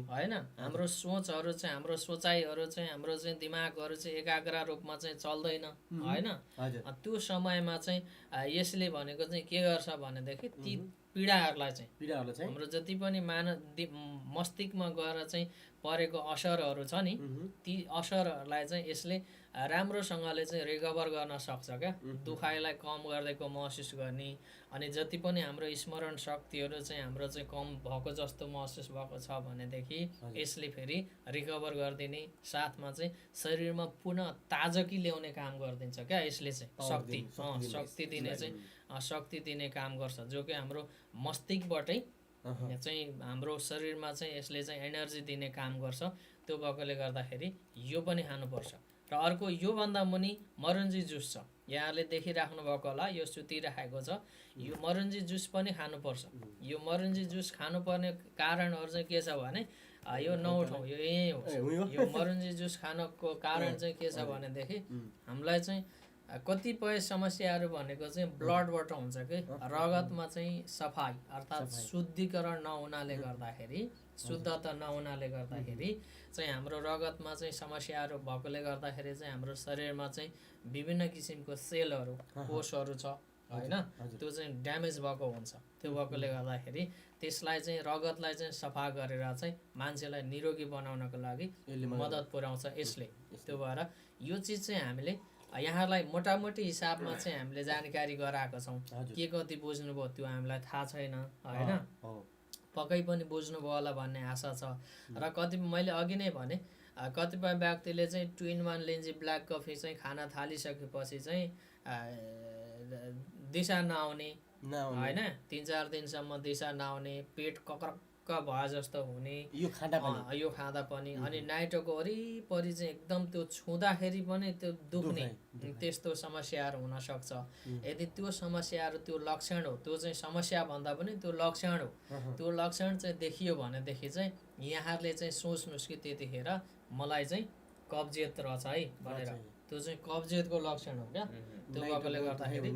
होइन। हाम्रो सोचहरू चाहिँ हाम्रो सोचाइहरू चाहिँ हाम्रो चाहिँ दिमागहरू चाहिँ एकाग्र रूपमा चाहिँ चल्दैन होइन। त्यो समयमा चाहिँ यसले भनेको चाहिँ के गर्छ भनेदेखि ती पीडाहरूलाई चाहिँ हाम्रो जति पनि मस्तिष्कमा गएर चाहिँ परेको असरहरू छ नि ती असरहरूलाई चाहिँ यसले राम्रोसँगले चाहिँ रिकभर गर्न सक्छ क्या। दुखाइलाई कम गरिदिएको महसुस गर्ने अनि जति पनि हाम्रो स्मरण शक्तिहरू चाहिँ हाम्रो चाहिँ कम भएको जस्तो महसुस भएको छ भनेदेखि यसले फेरि रिकभर गरिदिने साथमा चाहिँ शरीरमा पुनः ताजगी ल्याउने काम गरिदिन्छ क्या। यसले चाहिँ शक्ति दिने चाहिँ शक्ति दिने काम गर्छ, जो कि हाम्रो मस्तिष्कबाटै चाहिँ हाम्रो शरीरमा चाहिँ यसले चाहिँ एनर्जी दिने काम गर्छ। त्यो भएकोले गर्दाखेरि यो पनि खानुपर्छ। र अर्को योभन्दा मुनि मरुन्जी जुस छ, यहाँले देखिराख्नु भएको होला, यो सुतिराखेको छ। यो मरुन्जी जुस पनि खानुपर्छ। यो मरुन्जी जुस खानुपर्ने कारणहरू चाहिँ के छ भने यो नउठाउँ, यो यही हो। यो मरुन्जी जुस खानको कारण चाहिँ के छ भनेदेखि हामीलाई चाहिँ कतिपय समस्याहरू भनेको चाहिँ ब्लडबाट हुन्छ कि रगतमा चाहिँ सफाइ अर्थात् शुद्धिकरण नहुनाले गर्दाखेरि शुद्धता नहुनाले गर्दाखेरि चाहिँ हाम्रो रगतमा चाहिँ समस्याहरू भएकोले गर्दाखेरि चाहिँ हाम्रो शरीरमा चाहिँ विभिन्न किसिमको सेलहरू कोषहरू छ होइन त्यो चाहिँ ड्यामेज भएको हुन्छ त्यो भएकोले गर्दाखेरि त्यसलाई चाहिँ रगतलाई चाहिँ सफा गरेर चाहिँ मान्छेलाई निरोगी बनाउनको लागि मद्दत पुर्याउँछ यसले त्यो भएर यो चिज चाहिँ हामीले यहाँलाई मोटामोटी हिसाबमा चाहिँ हामीले जानकारी गराएको छौँ के कति बुझ्नुभयो त्यो हामीलाई थाहा छैन होइन पक्कै पनि बुझ्नुभयो होला भन्ने आशा छ र कति मैले अघि नै भने कतिपय व्यक्तिले चाहिँ 2-in-1 लेन्जी ब्ल्याक कफी चाहिँ खान थालिसकेपछि चाहिँ दिशा नआउने होइन 3-4 दिनसम्म दिशा नआउने पेट कक्रक्क भए जस्तो हुने यो खाँदा पनि अनि नाइटोको वरिपरि चाहिँ एकदम त्यो छुँदाखेरि पनि त्यो दुख्ने त्यस्तो समस्याहरू हुन सक्छ यदि त्यो समस्याहरू त्यो लक्षण हो त्यो चाहिँ समस्या भन्दा पनि त्यो लक्षण हो त्यो लक्षण चाहिँ देखियो भनेदेखि चाहिँ यहाँहरूले चाहिँ सोच्नुहोस् कि त्यतिखेर मलाई चाहिँ कब्जियत रहेछ है भनेर त्यो चाहिँ कब्जियतको लक्षण हो क्या त्यो भएकोले गर्दाखेरि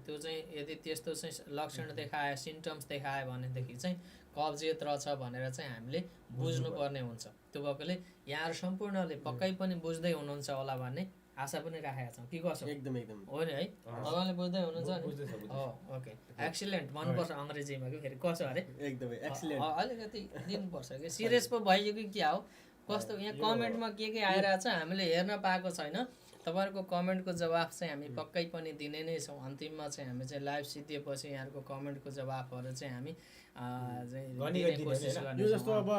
त्यो चाहिँ यदि त्यस्तो चाहिँ लक्षण देखायो सिम्टम्स देखायो भनेदेखि चाहिँ कब्जियत रहेछ भनेर चाहिँ हामीले बुझ्नुपर्ने हुन्छ त्यो भएकोले यहाँहरू सम्पूर्णले पक्कै पनि बुझ्दै हुनुहुन्छ होला भन्ने आशा पनि राखेका छौँ कि कसो एकदम एकदम हो नि है तपाईँले बुझ्दै हुनुहुन्छ नि हो ओके एक्सिलेन्ट भन्नुपर्छ अङ्ग्रेजीमा कि फेरि कसो अरे एकदमै एक्सिलेन्ट अलिकति दिनुपर्छ कि सिरियस पो भइयो कि क्या हो कस्तो यहाँ कमेन्टमा के आइरहेछ हामीले हेर्न पाएको छैन तपाईँहरूको कमेन्टको जवाफ चाहिँ हामी पक्कै पनि दिने नै छौँ अन्तिममा चाहिँ हामी चाहिँ लाइभ सिद्धिएपछि यहाँहरूको कमेन्टको जवाफहरू चाहिँ हामी यो जस्तो अब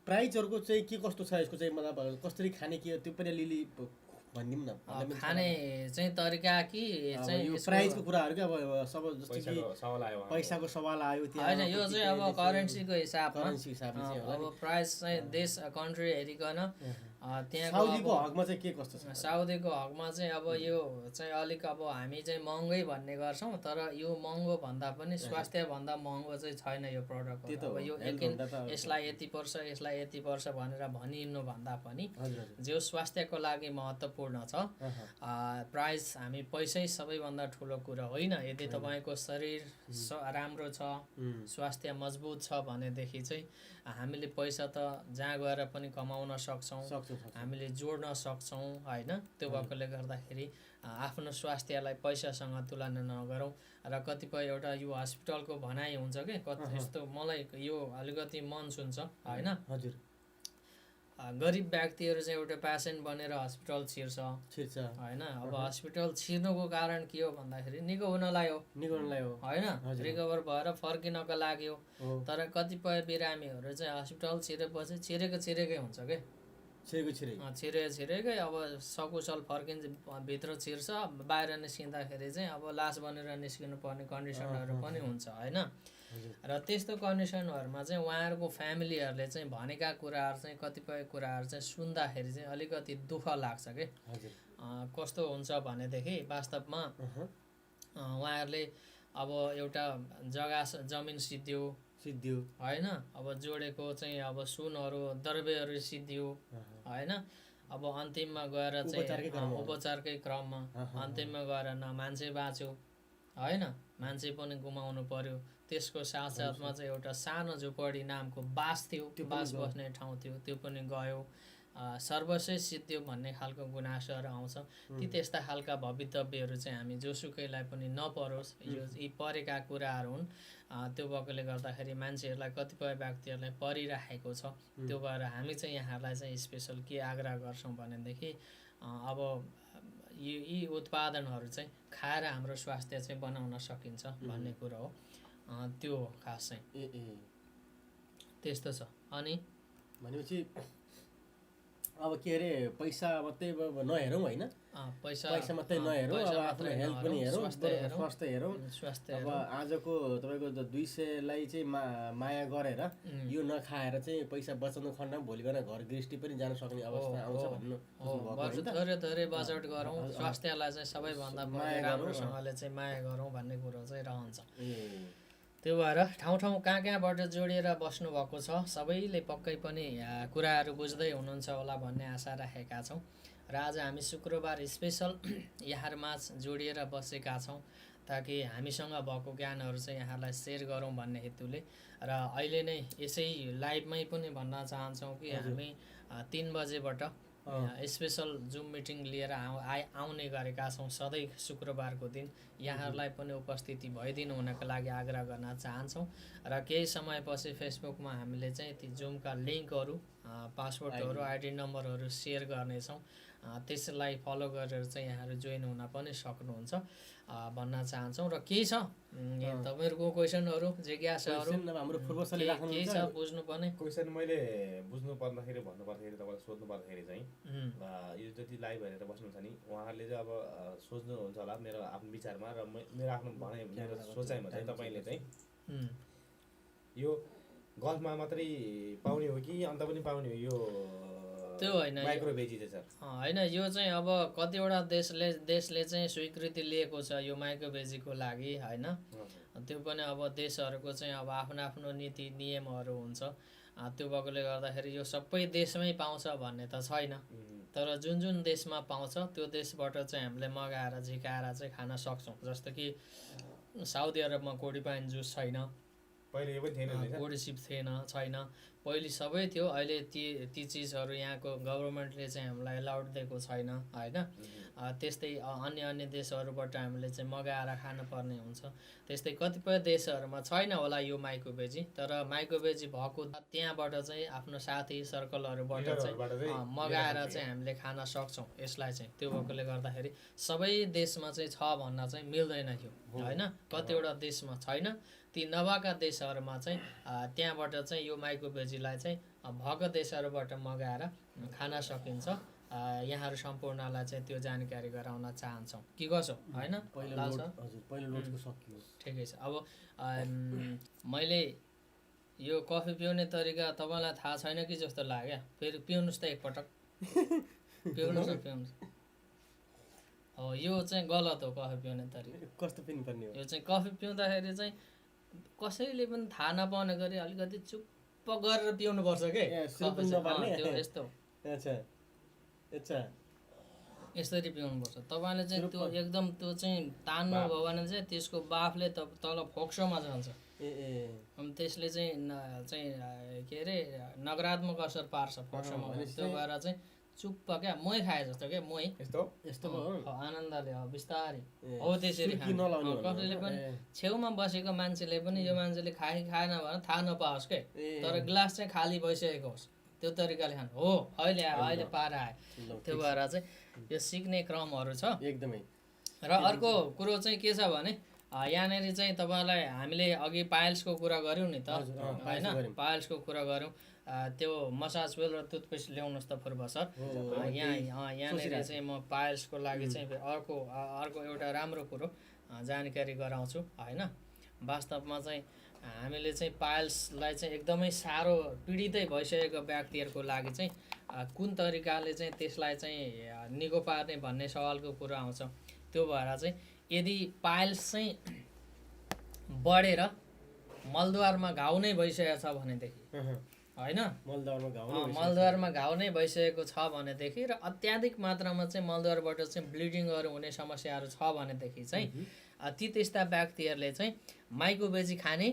प्राइजहरूको चाहिँ के कस्तो छ यसको चाहिँ मतलब कसरी खाने के त्यो पनि अलिअलि भनिदिउँ न खाने चाहिँ तरिका कि चाहिँ यो प्राइजको कुराहरू क्या अब सब जस्तो कि पैसाको सवाल आयो होइन यो चाहिँ अब करेन्सीको हिसाबमा अब प्राइस चाहिँ देश कन्ट्री हेरिकन साउदीको हकमा चाहिँ के कस्तो छ साउदीको हकमा चाहिँ अब यो चाहिँ अलिक अब हामी चाहिँ महँगै भन्ने गर्छौँ तर यो महँगो भन्दा पनि स्वास्थ्य भन्दा महँगो चाहिँ छैन यो प्रडक्ट अब यो यसलाई यति पर्छ यसलाई यति पर्छ भनेर भनिनु भन्दा पनि जो स्वास्थ्यको लागि महत्त्वपूर्ण छ प्राइस हामी पैसै सबैभन्दा ठुलो कुरा होइन यदि तपाईँको शरीर राम्रो छ स्वास्थ्य मजबुत छ भनेदेखि चाहिँ हामीले पैसा त जहाँ गएर पनि कमाउन सक्छौँ हामीले जोड्न सक्छौँ होइन त्यो भएकोले गर्दाखेरि आफ्नो स्वास्थ्यलाई पैसासँग तुलना नगरौँ र कतिपय एउटा यो हस्पिटलको भनाइ हुन्छ कि कति यस्तो मलाई यो अलिकति मन छुन्छ होइन हजुर गरिब व्यक्तिहरू चाहिँ एउटा पेसेन्ट बनेर हस्पिटल छिर्छ होइन अब हस्पिटल छिर्नुको कारण के हो भन्दाखेरि निको हुनलाई हो होइन रिकभर भएर फर्किनको लागि हो तर कतिपय बिरामीहरू चाहिँ हस्पिटल छिरेपछि छिरेकै हुन्छ कि छिरेकै अब सकुशल फर्किन्छ भित्र छिर्छ बाहिर निस्किँदाखेरि चाहिँ अब लास बनेर निस्किनु पर्ने कन्डिसनहरू पनि हुन्छ होइन र त्यस्तो कन्डिसनहरूमा चाहिँ उहाँहरूको फ्यामिलीहरूले चाहिँ भनेका कुराहरू चाहिँ कतिपय कुराहरू चाहिँ सुन्दाखेरि चाहिँ अलिकति दुःख लाग्छ कि कस्तो हुन्छ भनेदेखि वास्तवमा उहाँहरूले अब एउटा जमिन सिद्धियो होइन अब जोडेको चाहिँ अब सुनहरू द्रव्यहरू सिद्धियो होइन अब अन्तिममा गएर चाहिँ उपचारकै क्रममा अन्तिममा गएर न मान्छे बाँच्यो होइन मान्छे पनि गुमाउनु पर्यो त्यसको साथसाथमा चाहिँ एउटा सानो झुपडी नामको बास थियो बास बस्ने ठाउँ थियो त्यो पनि गयो सर्वस्व सिद्धियो भन्ने खालको गुनासोहरू आउँछ ती त्यस्ता खालका भवितव्यहरू चाहिँ हामी जोसुकैलाई पनि नपरोस् यो यी परेका कुराहरू हुन् त्यो भएकोले गर्दाखेरि मान्छेहरूलाई कतिपय व्यक्तिहरूलाई परिराखेको छ त्यो भएर हामी चाहिँ यहाँहरूलाई चाहिँ स्पेसल के आग्रह गर्छौँ भनेदेखि अब यी उत्पादनहरू चाहिँ खाएर हाम्रो स्वास्थ्य चाहिँ बनाउन सकिन्छ भन्ने कुरो हो त्यो हो खास चाहिँ त्यस्तो छ अनि भनेपछि अब के अरे पैसा मात्रै नहेरौँ होइन पैसा मात्रै नहेरौँ अब आफ्नो हेल्थ पनि हेरौँ स्वास्थ्य हेरौँ अब आजको तपाईँको 200लाई चाहिँ माया गरेर यो नखाएर चाहिँ पैसा बचाउनु खण्डमा भोलि गएर घर गृहस्थी पनि जान सक्ने अवस्था आउँछ भन्नु धेरै बजेट गरौँ स्वास्थ्यलाई चाहिँ सबैभन्दा राम्रोसँगले चाहिँ माया गरौँ भन्ने कुरो चाहिँ रहन्छ त्यो भएर ठाउँ कहाँबाट जोडिएर बस्नुभएको छ सबैले पक्कै पनि कुराहरू बुझ्दै हुनुहुन्छ होला भन्ने आशा राखेका छौँ र आज हामी शुक्रबार स्पेसल यहाँहरूमाझ जोडिएर बसेका छौँ ताकि हामीसँग भएको ज्ञानहरू चाहिँ यहाँहरूलाई सेयर गरौँ भन्ने हेतुले। र अहिले नै यसै लाइभमै पनि भन्न चाहन्छौँ कि हामी 3 बजेबाट स्पेसल जुम मिटिङ लिएर आउने गरेका छौँ सधैँ शुक्रबारको दिन। यहाँहरूलाई पनि उपस्थिति भइदिनु हुनको लागि आग्रह गर्न चाहन्छौँ। र केही समयपछि फेसबुकमा हामीले चाहिँ ती जुमका लिङ्कहरू, पासवर्डहरू, आइडी नम्बरहरू सेयर गर्नेछौँ। त्यसलाई फलो गरेर चाहिँ यहाँहरू जोइन हुन पनि सक्नुहुन्छ भन्न चाहन्छौँ। र केही छ तपाईँहरूको क्वेसनहरू, जिज्ञासाहरू केही छ बुझ्नुपर्ने क्वेसन? मैले बुझ्नु पर्दाखेरि भन्नुपर्दाखेरि तपाईँलाई सोध्नु पर्दाखेरि चाहिँ यो जति लाइभ हेरेर बस्नुहुन्छ नि उहाँहरूले चाहिँ अब सोच्नुहुन्छ होला मेरो आफ्नो विचारमा र मेरो आफ्नो भनाइ मेरो सोचाइमा चाहिँ तपाईँले चाहिँ यो गल्फमा मात्रै पाउने हो कि अन्त पनि पाउने हो यो त्यो होइन माइक्रोभेजी चाहिँ सर? होइन, यो चाहिँ अब कतिवटा देशले चाहिँ स्वीकृति लिएको छ यो माइक्रोभेजीको लागि होइन। त्यो पनि अब देशहरूको चाहिँ अब आफ्नो आफ्नो नीति नियमहरू हुन्छ। त्यो भएकोले गर्दाखेरि यो सबै देशमै पाउँछ भन्ने त छैन, तर जुन जुन देशमा पाउँछ त्यो देशबाट चाहिँ हामीले मगाएर झिकाएर चाहिँ खान सक्छौँ। जस्तो कि साउदी अरबमा कोडी पाइन जुस छैन, पहिले यो पनि थिएन, कोडी सिप छैन, पहिले सबै थियो। अहिले ती चिजहरू यहाँको गभर्मेन्टले चाहिँ हामीलाई एलाउड दिएको छैन होइन। त्यस्तै अन्य देशहरूबाट हामीले चाहिँ मगाएर खानुपर्ने हुन्छ। त्यस्तै कतिपय देशहरूमा छैन होला यो माइक्रोभेजी, तर माइक्रोभेजी भएको त्यहाँबाट चाहिँ आफ्नो साथी सर्कलहरूबाट चाहिँ मगाएर चाहिँ हामीले खान सक्छौँ यसलाई चाहिँ। त्यो भएकोले गर्दाखेरि सबै देशमा चाहिँ छ भन्न चाहिँ मिल्दैन यो होइन। कतिवटा देशमा छैन, ती नभएका देशहरूमा चाहिँ त्यहाँबाट चाहिँ यो माइक्रोभेजीलाई चाहिँ भएको देशहरूबाट मगाएर खान सकिन्छ। यहाँहरू सम्पूर्णलाई चाहिँ त्यो जानकारी गराउन चाहन्छौँ कि कसो होइन? ठिकै छ। अब मैले यो कफी पिउने तरिका तपाईँलाई थाहा छैन कि जस्तो लाग्यो। फेरि पिउनुहोस् त एकपटक, पिउनुहोस्। हो, यो चाहिँ गलत हो कफी पिउने तरिका। कस्तो पिउनुपर्ने हो? यो चाहिँ कफी पिउँदाखेरि चाहिँ कसैले पनि थाहा नपाउने गरी अलिकति चुप्प गरेर पिउनुपर्छ के। यसरी पिउनुपर्छ। तपाईँले चाहिँ त्यो एकदम त्यो चाहिँ तान्नु भयो भने चाहिँ त्यसको बाफले तल फोक्सोमा जान्छ। त्यसले चाहिँ के अरे नकारात्मक असर पार्छ फोक्सोमा। त्यो भएर चाहिँ चुप्प क्या मोही खाए जस्तो क्या, मोही यस्तो आनन्दले बिस्तारै हो त्यसरी कसैले पनि छेउमा बसेको मान्छेले पनि यो मान्छेले खाएन भने थाहा नपाओस् के, तर ग्लास चाहिँ खाली भइसकेको होस् त्यो तरिकाले खानु हो। अहिले पारा आयो। त्यो भएर चाहिँ यो सिक्ने क्रमहरू छ एकदमै। र अर्को कुरो चाहिँ के छ भने यहाँनिर चाहिँ तपाईँलाई हामीले अघि पायल्सको कुरा गऱ्यौँ नि त होइन। पायल्सको कुरा गऱ्यौँ, त्यो मसाज वेल र टुथपेस्ट ल्याउनुहोस् त पूर्व सर। यहाँनिर चाहिँ म पायल्सको लागि चाहिँ अर्को एउटा राम्रो कुरो जानकारी गराउँछु होइन। वास्तवमा चाहिँ हामीले चाहिँ पायल्सलाई चाहिँ एकदमै साह्रो पीडितै भइसकेको व्यक्तिहरूको लागि चाहिँ कुन तरिकाले चाहिँ त्यसलाई चाहिँ निको पार्ने भन्ने सवालको कुरो आउँछ। त्यो भएर चाहिँ यदि पायल्स चाहिँ बढेर मलद्वारमा घाउ नै भइसकेको छ भनेदेखि होइन, मलद्वारमा घाउ नै भइसकेको छ भनेदेखि र अत्याधिक मात्रामा चाहिँ मलद्वारबाट चाहिँ ब्लिडिङहरू हुने समस्याहरू छ भनेदेखि चाहिँ त्यस्ता व्यक्तिहरूले चाहिँ माइक्रोभेजी खाने,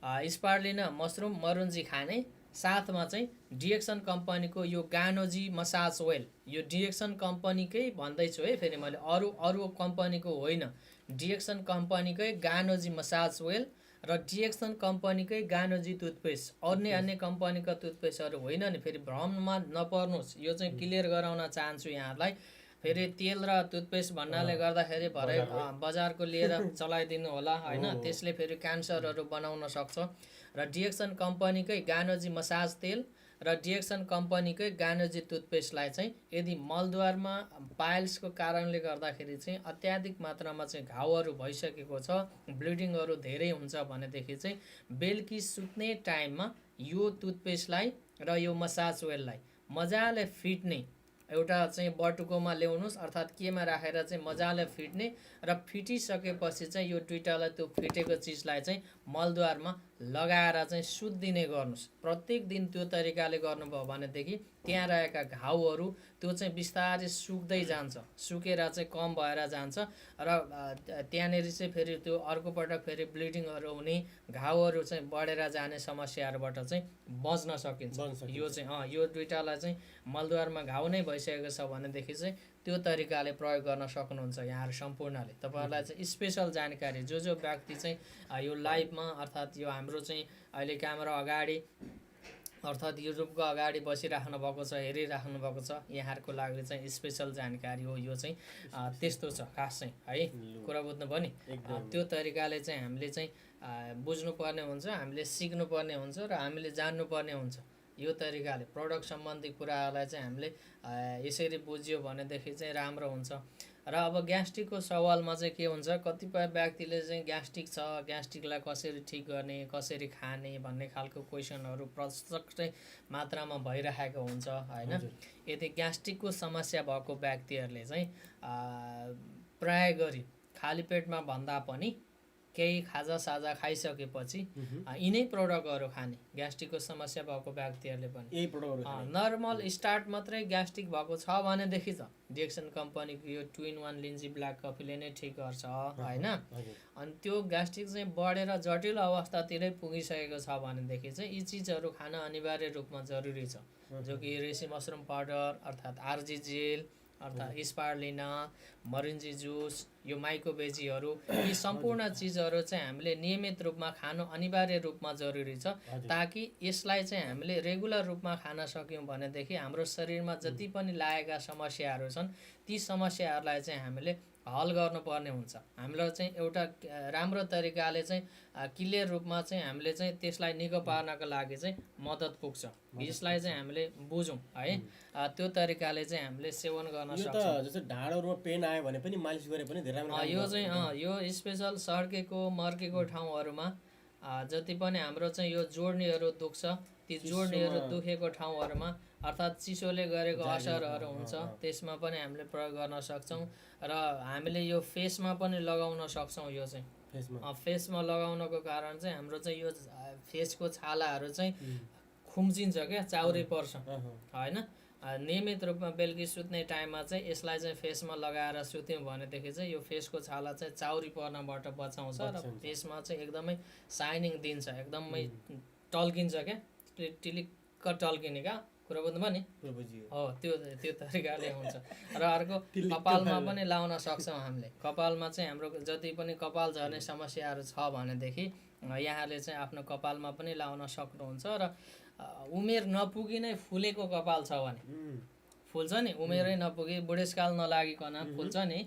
स्पारुलिना मसरुम मरुन्जी खाने, साथमा चाहिँ डिएक्सन कम्पनीको यो गानोजी मसाज ओइल, यो डिएक्सन कम्पनीकै भन्दैछु है, फेरि मैले अरू कम्पनीको होइन, डिएक्सन कम्पनीकै गानोजी मसाज ओइल र डिएक्सन कम्पनीकै गानोजी टुथपेस्ट। अन्य कम्पनीका टुथपेस्टहरू होइन नि, फेरि भ्रममा नपर्नुहोस्, यो चाहिँ क्लियर गराउन चाहन्छु यहाँहरूलाई। फेरि तेल र टुथपेस्ट भन्नाले गर्दाखेरि भरे बजारको लिएर चलाइदिनु होला होइन, त्यसले फेरि क्यान्सरहरू बनाउन सक्छ। र डिएक्सन कम्पनीकै गानोजी मसाज तेल र डिएक्सन कम्पनीकै गानोजी टुथपेस्टलाई चाहिँ यदि मलद्वारमा पायल्सको कारणले गर्दाखेरि चाहिँ अत्याधिक मात्रामा चाहिँ घाउहरू भइसकेको छ, ब्लिडिङहरू धेरै हुन्छ भनेदेखि चाहिँ बेलुकी सुत्ने टाइममा यो टुथपेस्टलाई र यो मसाज ओइललाई मजाले फिट्ने एउटा चाहिँ बटुकोमा ल्याउनुहोस्, अर्थात् केमा राखेर चाहिँ मजाले फिट्ने र फिटिसकेपछि चाहिँ यो दुईटालाई त्यो फिटेको चिजलाई चाहिँ मलद्वारमा लगाएर चाहिँ सुत्दिने गर्नुहोस्। प्रत्येक दिन त्यो तरिकाले गर्नुभयो भनेदेखि त्यहाँ रहेका घाउहरू त्यो चाहिँ बिस्तारै सुक्दै जान्छ, सुकेर चाहिँ कम भएर जान्छ र त्यहाँनिर चाहिँ फेरि त्यो अर्कोपटक फेरि ब्लिडिङहरू हुने, घाउहरू चाहिँ बढेर जाने समस्याहरूबाट चाहिँ बच्न सकिन्छ। यो चाहिँ यो दुइटालाई चाहिँ मलद्वारमा घाउ नै भइसकेको छ भनेदेखि चाहिँ त्यो तरिकाले प्रयोग गर्न सक्नुहुन्छ यहाँहरू सम्पूर्णले। तपाईँहरूलाई चाहिँ स्पेसल जानकारी जो व्यक्ति चाहिँ यो लाइभमा अर्थात् यो हाम्रो चाहिँ अहिले क्यामेरा अगाडि अर्थात् युट्युबको अगाडि बसिराख्नु भएको छ, हेरिराख्नु भएको छ, यहाँहरूको लागि चाहिँ स्पेसल जानकारी हो यो चाहिँ। त्यस्तो छ खास चाहिँ है, कुरा बुझ्नुभयो नि। त्यो तरिकाले चाहिँ हामीले चाहिँ बुझ्नुपर्ने हुन्छ, हामीले सिक्नुपर्ने हुन्छ र हामीले जान्नुपर्ने हुन्छ। यो तरिकाले प्रडक्ट सम्बन्धी कुराहरूलाई चाहिँ हामीले यसरी बुझ्यो भनेदेखि चाहिँ राम्रो हुन्छ। र अब ग्यास्ट्रिकको सवालमा चाहिँ के हुन्छ, कतिपय व्यक्तिले चाहिँ ग्यास्ट्रिक छ, ग्यास्ट्रिकलाई कसरी ठिक गर्ने, कसरी खाने भन्ने खालको क्वेसनहरू प्रशस्त मात्रामा भइरहेको हुन्छ होइन। यदि ग्यास्ट्रिकको समस्या भएको व्यक्तिहरूले चाहिँ प्राय गरी खाली पेटमा भन्दा पनि केही खाजासाजा खाइसकेपछि यिनै प्रडक्टहरू खाने, ग्यास्ट्रिकको समस्या भएको व्यक्तिहरूले पनि यही प्रडक्टहरू नर्मल स्टार्ट मात्रै ग्यास्ट्रिक भएको छ भनेदेखि त डिएक्सन कम्पनीको यो 2-in-1 लिन्जी ब्ल्याक कफीले नै ठिक गर्छ होइन। अनि त्यो ग्यास्ट्रिक चाहिँ बढेर जटिल अवस्थातिरै पुगिसकेको छ भनेदेखि चाहिँ यी चिजहरू खान अनिवार्य रूपमा जरुरी छ, जो कि रेसी मसरुम पाउडर अर्थात् आरजी जेल अर्थात् स्पारुलिना, मरिन्जी जुस, यो माइकोबेजीहरू, यी सम्पूर्ण चिजहरू चाहिँ हामीले नियमित रूपमा खानु अनिवार्य रूपमा जरुरी छ, ताकि यसलाई चाहिँ हामीले रेगुलर रूपमा खान सक्यौँ भनेदेखि हाम्रो शरीरमा जति पनि लागेका समस्याहरू छन् ती समस्याहरूलाई चाहिँ हामीले हल गर्नुपर्ने हुन्छ। हामीलाई चाहिँ एउटा राम्रो तरिकाले चाहिँ क्लियर रूपमा चाहिँ हामीले चाहिँ त्यसलाई निको पार्नको लागि चाहिँ मद्दत पुग्छ। यसलाई चाहिँ हामीले बुझौँ है, त्यो तरिकाले चाहिँ हामीले सेवन गर्न सक्छौँ। जस्तै ढाडहरूमा पेन आयो भने पनि मालिस गरे पनि धेरै राम्रो। यो चाहिँ यो स्पेसल सड्केको मर्केको ठाउँहरूमा जति पनि हाम्रो चाहिँ यो जोड्नीहरू दुख्छ, ती जोड्नीहरू दुखेको ठाउँहरूमा अर्थात् चिसोले गरेको असरहरू हुन्छ, त्यसमा पनि हामीले प्रयोग गर्न सक्छौँ। र हामीले यो फेसमा पनि लगाउन सक्छौँ। यो चाहिँ फेसमा लगाउनको कारण चाहिँ हाम्रो चाहिँ यो फेसको छालाहरू चाहिँ खुम्चिन्छ क्या, चाउरी पर्छ होइन। नियमित रूपमा बेलुकी सुत्ने टाइममा चाहिँ यसलाई चाहिँ फेसमा लगाएर सुत्यौँ भनेदेखि चाहिँ यो फेसको छाला चाहिँ चाउरी पर्नबाट बचाउँछ र फेसमा चाहिँ एकदमै साइनिङ दिन्छ, एकदमै टल्किन्छ क्या, टिलिक्क टल्किने क्या, कुरा बुझ्नुभयो नि हो। त्यो तरिकाले हुन्छ। र अर्को कपालमा पनि लाउन सक्छौँ हामीले। कपालमा चाहिँ हाम्रो जति पनि कपाल झर्ने समस्याहरू छ भनेदेखि यहाँले चाहिँ आफ्नो कपालमा पनि लाउन सक्नुहुन्छ। र उमेर नपुगी नै फुलेको कपाल छ भने फुल्छ नि, उमेरै नपुगी बुढेसकाल नलागिकन फुल्छ नि,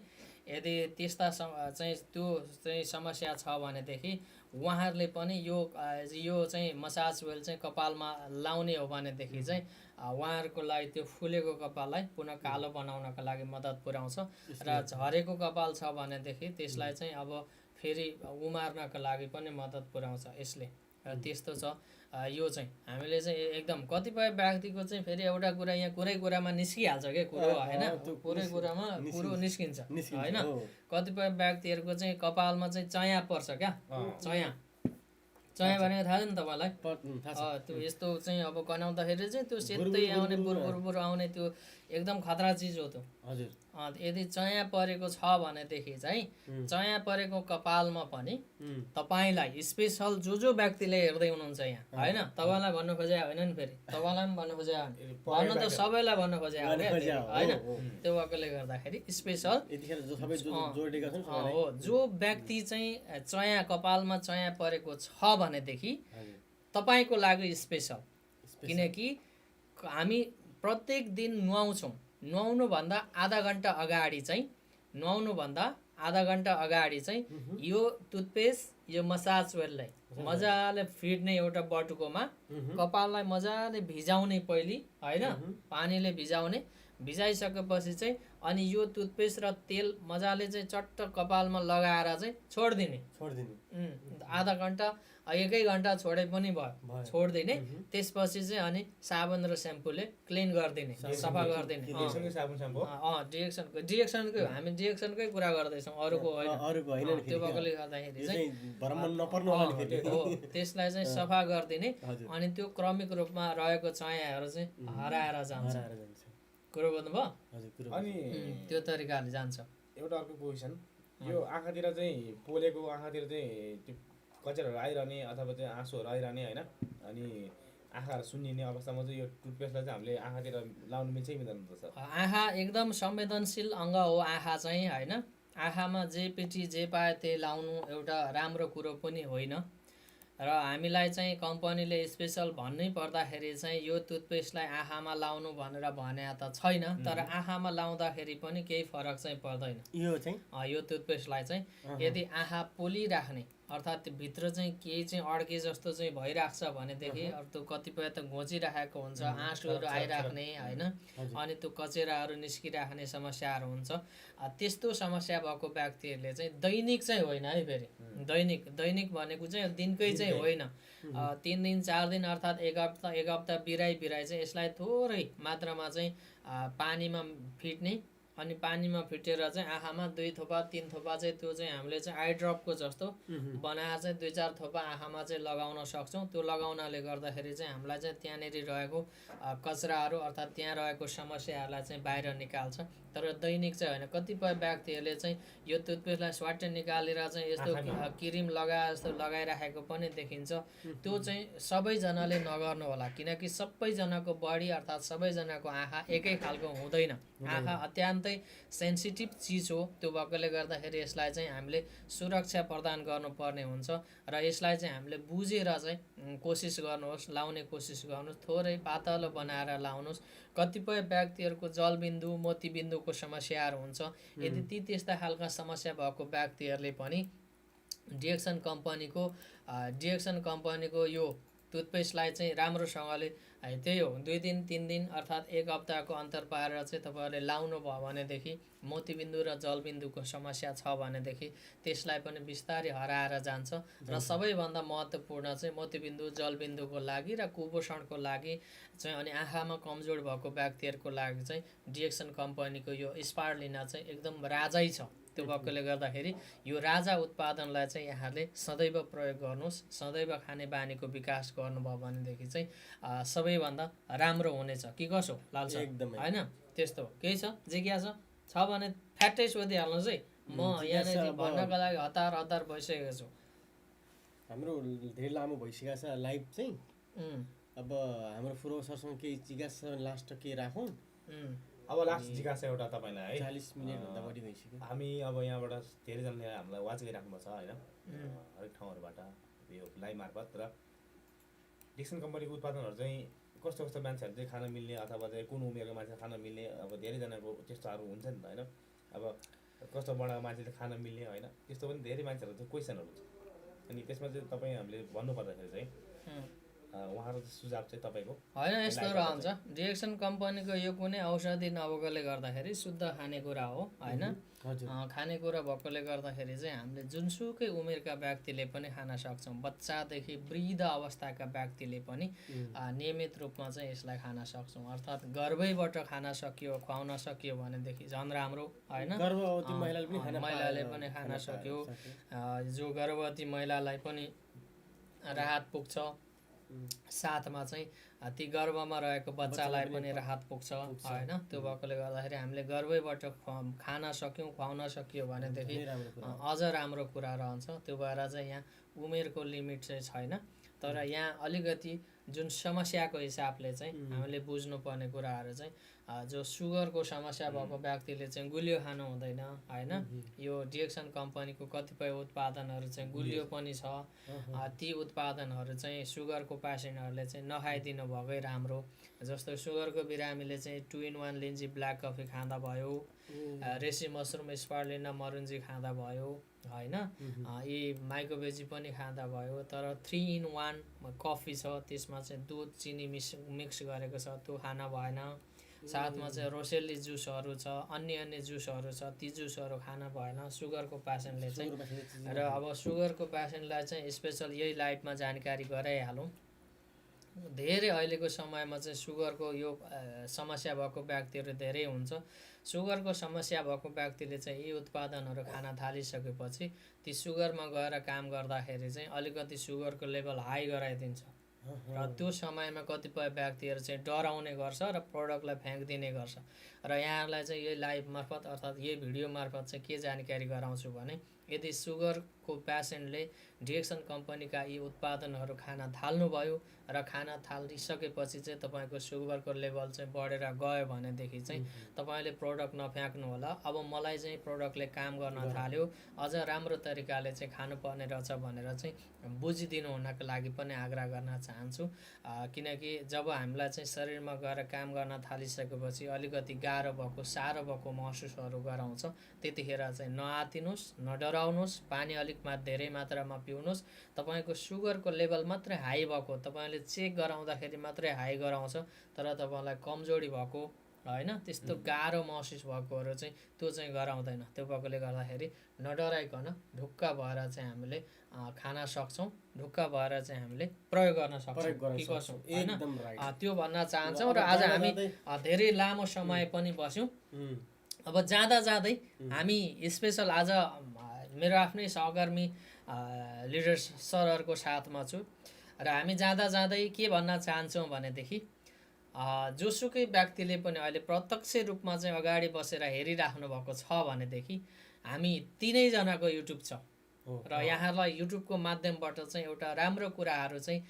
यदि त्यस्ता चाहिँ त्यो चाहिँ समस्या छ भनेदेखि उहाँहरूले पनि यो चाहिँ मसाज ओइल चाहिँ कपालमा लाउने हो भनेदेखि चाहिँ उहाँहरूको लागि त्यो फुलेको कपाललाई पुनः कालो बनाउनको लागि मद्दत पुर्याउँछ। र झरेको कपाल छ भनेदेखि त्यसलाई चाहिँ अब फेरि उमार्नको लागि पनि मद्दत पुर्याउँछ यसले। त्यस्तो छ यो चाहिँ हामीले चाहिँ एकदम कतिपय व्यक्तिको चाहिँ फेरि एउटा कुरा यहाँ कुरामा निस्किहाल्छ क्या, कुरो होइन, कुरामा कुरो निस्किन्छ होइन। कतिपय व्यक्तिहरूको चाहिँ कपालमा चाहिँ चया पर्छ क्या, चया भनेको थाहा छ नि तपाईँलाई, त्यो यस्तो चाहिँ अब गनाउँदाखेरि चाहिँ त्यो सेतै आउने बुर आउने त्यो एकदम खतरा चिज हो त्यो। यदि चया परेको छ भनेदेखि चाहिँ चया परेको कपालमा पनि तपाईँलाई स्पेसल जो व्यक्तिले हेर्दै हुनुहुन्छ यहाँ होइन, तपाईँलाई भन्नु खोजे होइन नि, फेरि तपाईँलाई पनि भन्नु खोजे भन्नु त सबैलाई भन्नु खोजे होइन। त्यो भएकोले गर्दाखेरि स्पेसल हो, जो व्यक्ति चाहिँ चया कपालमा चया परेको छ भनेदेखि तपाईँको लागि स्पेसल। किनकि हामी प्रत्येक दिन नुहाउँछौँ, नुहाउनुभन्दा आधा घन्टा अगाडि चाहिँ यो टुथपेस्ट यो मसाज ओइललाई मजाले फिट्ने एउटा बटुकोमा कपाललाई मजाले भिजाउने पहिले होइन, पानीले भिजाउने, भिजाइसकेपछि चाहिँ अनि यो टुथपेस्ट र तेल मजाले चाहिँ चट्ट कपालमा लगाएर चाहिँ छोडिदिने आधा घन्टा 1 घन्टा छोडे पनि भयो छोडिदिने। त्यसपछि चाहिँ अनि साबुन र स्याम्पूले क्लिन गरिदिने सफा गरिदिने। डिएक्सनको हामी डिएक्सनकै कुरा गर्दैछौँ अरूको होइन। त्यो भएकोले गर्दाखेरि चाहिँ हो त्यसलाई चाहिँ सफा गरिदिने अनि त्यो क्रमिक रूपमा रहेको चायाहरू चाहिँ हराएर जान्छ। कुरो बुझ्नुभयो? अनि त्यो तरिकाले जान्छ। एउटा अर्को क्वेसन, यो आँखातिर चाहिँ पोलेको आँखातिर चाहिँ त्यो कचेरहरू आइरहने अथवा चाहिँ आँसुहरू आइरहने होइन, अनि आँखाहरू सुन्निने अवस्थामा चाहिँ यो टुथपेस्टलाई चाहिँ हामीले आँखातिर लाउनु मिल्छ कि मिल्दैन त सर? आँखा एकदम संवेदनशील अङ्ग हो आँखा चाहिँ होइन। आँखामा जे पेटी जे पाए त्यही लाउनु एउटा राम्रो कुरो पनि होइन र हामीलाई चाहिँ कम्पनीले स्पेसल भन्नै पर्दाखेरि चाहिँ यो टुथपेस्टलाई आँखामा लाउनु भनेर भने त छैन, तर आँखामा लाउँदाखेरि पनि केही फरक चाहिँ पर्दैन। यो टुथपेस्टलाई चाहिँ यदि आँखा पोलिराख्ने अर्थात् भित्र चाहिँ केही चाहिँ अड्के जस्तो चाहिँ भइरहेको छ भनेदेखि त्यो कतिपय त घोचिराखेको हुन्छ, आँसुहरू आइराख्ने होइन, अनि त्यो कचेराहरू निस्किराख्ने समस्याहरू हुन्छ। त्यस्तो समस्या भएको व्यक्तिहरूले चाहिँ दैनिक चाहिँ होइन है, फेरि दैनिक भनेको चाहिँ दिनकै चाहिँ होइन, 3 दिन 4 दिन अर्थात् एक हप्ता बिराई चाहिँ यसलाई थोरै मात्रामा चाहिँ पानीमा फिट्ने अनि पानीमा फिटेर चाहिँ आँखामा 2 थोपा 3 थोपा चाहिँ त्यो चाहिँ हामीले चाहिँ आई ड्रपको जस्तो बनाएर चाहिँ 2-4 थोपा आँखामा चाहिँ लगाउन सक्छौँ। त्यो लगाउनाले गर्दाखेरि चाहिँ हामीलाई चाहिँ त्यहाँनिर रहेको कचराहरू अर्थात् त्यहाँ रहेको समस्याहरूलाई चाहिँ बाहिर निकाल्छ। तर दैनिक चाहिँ होइन। कतिपय व्यक्तिहरूले चाहिँ यो टुथपेस्टलाई स्वाट्टै निकालेर चाहिँ यस्तो क्रिम जस्तो लगाइराखेको पनि देखिन्छ। त्यो चाहिँ सबैजनाले नगर्नु होला, किनकि सबैजनाको बडी अर्थात् सबैजनाको आँखा एकै खालको हुँदैन। आँखा अत्यन्तै सेन्सिटिभ चिज हो। त्यो भएकोले गर्दाखेरि यसलाई चाहिँ हामीले सुरक्षा प्रदान गर्नुपर्ने हुन्छ र यसलाई चाहिँ हामीले बुझेर चाहिँ कोसिस गर्नुहोस्, लाउने कोसिस गर्नुहोस्, थोरै पातलो बनाएर लाउनुहोस्। कतिपय व्यक्तिहरूको जलबिन्दु मोतीबिन्दुको समस्याहरू हुन्छ। यदि त्यस्ता खालका समस्या भएको व्यक्तिहरूले पनि डिएक्सन कम्पनीको यो टुथपेस्टलाई चाहिँ राम्रोसँगले त्यही हो 2 दिन 3 दिन अर्थात् 1 हप्ताको अन्तर पारेर चाहिँ तपाईँहरूले लाउनु भयो भनेदेखि मोतीबिन्दु र जलबिन्दुको समस्या छ भनेदेखि त्यसलाई पनि बिस्तारै हराएर जान्छ। र सबैभन्दा महत्त्वपूर्ण चाहिँ मोतीबिन्दु जलबिन्दुको लागि र कुपोषणको लागि चाहिँ अनि आँखामा कमजोर भएको व्यक्तिहरूको लागि चाहिँ डिएक्सन कम्पनीको यो स्पारुलिना चाहिँ एकदम राजै छ। त्यो भएकोले गर्दाखेरि यो राजा उत्पादनलाई चाहिँ यहाँले सदैव प्रयोग गर्नुहोस्। सदैव खाने बानीको विकास गर्नुभयो भनेदेखि चाहिँ सबैभन्दा राम्रो हुनेछ। कि कसो लाल्छ? एकदमै होइन त्यस्तो केही छ जिज्ञासा छ भने फ्याट्टै सोधिहाल्नुहोस् है। म यहाँनिर भन्नको लागि हतार भइसकेको छु। हाम्रो धेरै लामो भइसकेको छ लाइभ चाहिँ। अब हाम्रो फुरो सरसँग केही जिज्ञासा लास्ट केही राखौँ। अब लास्ट जिज्ञासा एउटा तपाईँलाई है, 40 मिनेटभन्दा बढी भइसक्यो। हामी अब यहाँबाट धेरैजनाले हामीलाई वाच गरिराख्नु भएको छ होइन, हरेक ठाउँहरूबाट यो लाइभ मार्फत। र डिएक्सन कम्पनीको उत्पादनहरू चाहिँ कस्तो मान्छेहरू चाहिँ खान मिल्ने अथवा चाहिँ कुन उमेरको मान्छे खान मिल्ने, अब धेरैजनाको त्यस्तोहरू हुन्छ नि त होइन। अब कस्तो बडा मान्छेले खान मिल्ने होइन, त्यस्तो पनि धेरै मान्छेहरू चाहिँ क्वेसनहरू छ। अनि त्यसमा चाहिँ तपाईँ हामीले भन्नुपर्दाखेरि चाहिँ उहाँहरूको सुझाव चाहिँ तपाईँको होइन यस्तो रहन्छ। डिएक्सन कम्पनीको यो कुनै औषधि नभएकोले गर्दाखेरि शुद्ध खानेकुरा हो होइन। खानेकुरा भएकोले गर्दाखेरि चाहिँ हामीले जुनसुकै उमेरका व्यक्तिले पनि खान सक्छौँ। बच्चादेखि वृद्ध अवस्थाका व्यक्तिले पनि नियमित रूपमा चाहिँ यसलाई खान सक्छौँ। अर्थात् गर्भैबाट खान सकियो खुवाउन सकियो भनेदेखि झन् राम्रो होइन। महिलाले पनि खान सक्यो, जो गर्भवती महिलालाई पनि राहत पुग्छ, साथमा चाहिँ ती गर्भमा रहेको बच्चालाई पनि राहत पुग्छ होइन। त्यो भएकोले गर्दाखेरि हामीले गर्भैबाट खान सक्यौँ खुवाउन सकियो भनेदेखि अझ राम्रो कुरा रहन्छ। त्यो भएर चाहिँ यहाँ उमेरको लिमिट चाहिँ छैन। तर यहाँ अलिकति जुन समस्याको हिसाबले चाहिँ हामीले बुझ्नुपर्ने कुराहरू चाहिँ जो सुगरको समस्या भएको व्यक्तिले चाहिँ गुलियो खानु हुँदैन होइन। यो डिएक्सन कम्पनीको कतिपय उत्पादनहरू चाहिँ गुलियो पनि छ। ती उत्पादनहरू चाहिँ सुगरको पेसेन्टहरूले चाहिँ नखाइदिनु भएकै राम्रो। जस्तो सुगरको बिरामीले चाहिँ 2-in-1 लिन्जी ब्ल्याक कफी खाँदा भयो, रेसी मसरुम स्पारुलिना मरुन्जी खाँदा भयो होइन, यी माइक्रोभेजी पनि खाँदा भयो। तर 3-in-1 कफी छ, त्यसमा चाहिँ दुध चिनी मिक्स गरेको छ, त्यो खान भएन। साथमा चाहिँ रोसेली जुसहरू छ, अन्य जुसहरू छ, ती जुसहरू खान भएन सुगरको पेसेन्टले चाहिँ। र अब सुगरको पेसेन्टलाई चाहिँ स्पेसल यही लाइभमा जानकारी गराइहालौँ। धेरै अहिलेको समयमा चाहिँ सुगरको यो समस्या भएको व्यक्तिहरू धेरै हुन्छ। सुगरको समस्या भएको व्यक्तिले चाहिँ यी उत्पादनहरू खान थालिसकेपछि ती सुगरमा गएर काम गर्दाखेरि चाहिँ अलिकति सुगरको लेभल हाई गराइदिन्छ र त्यो समयमा कतिपय व्यक्तिहरू चाहिँ डराउने गर्छ र प्रडक्टलाई फ्याँकिदिने गर्छ। र यहाँहरूलाई चाहिँ यही लाइभ मार्फत अर्थात् यही भिडियो मार्फत चाहिँ के जानकारी गराउँछु भने यदि सुगरको पेसेन्टले डिएक्सन कम्पनीका यी उत्पादनहरू खान थाल्नुभयो र खान थालिसकेपछि चाहिँ तपाईँको सुगरको लेभल चाहिँ बढेर गयो भनेदेखि चाहिँ तपाईँले प्रडक्ट नफ्याँक्नु होला। अब मलाई चाहिँ प्रडक्टले काम गर्न थाल्यो, अझ राम्रो तरिकाले चाहिँ खानुपर्ने रहेछ भनेर चाहिँ बुझिदिनु हुनको लागि पनि आग्रह गर्न चाहन्छु। किनकि जब हामीलाई चाहिँ शरीरमा गएर काम गर्न थालिसकेपछि अलिकति गाह्रो भएको साह्रो भएको महसुसहरू गराउँछ। त्यतिखेर चाहिँ नआतिनुहोस्, नडराउनुहोस्, पानी अलिक धेरै मात्रामा पिउनुहोस्। तपाईँको सुगरको लेभल मात्रै हाई भएको, तपाईँले चेक गराउँदाखेरि मात्रै हाई गराउँछ, तर तपाईँलाई कमजोरी भएको होइन त्यस्तो गाह्रो महसुस भएकोहरू चाहिँ त्यो चाहिँ गराउँदैन। त्यो भएकोले गर्दाखेरि नडराइकन ढुक्क भएर चाहिँ हामीले खान सक्छौँ, ढुक्क भएर चाहिँ हामीले प्रयोग गर्न सक्छौँ होइन, त्यो भन्न चाहन्छौँ। र आज हामी धेरै लामो समय पनि बस्यौँ। अब जाँदा जाँदै हामी स्पेसल आज मेरो आफ्नै सहकर्मी लिडर सरहरूको साथमा छु र हामी जाँदा जाँदै के भन्न चाहन्छौँ भनेदेखि जोसुकै व्यक्तिले पनि अहिले प्रत्यक्ष रूपमा चाहिँ अगाडि बसेर हेरिराख्नु भएको छ भनेदेखि हामी तीनैजनाको युट्युब छ र यहाँलाई युट्युबको माध्यमबाट चाहिँ एउटा राम्रो कुराहरू चाहिँ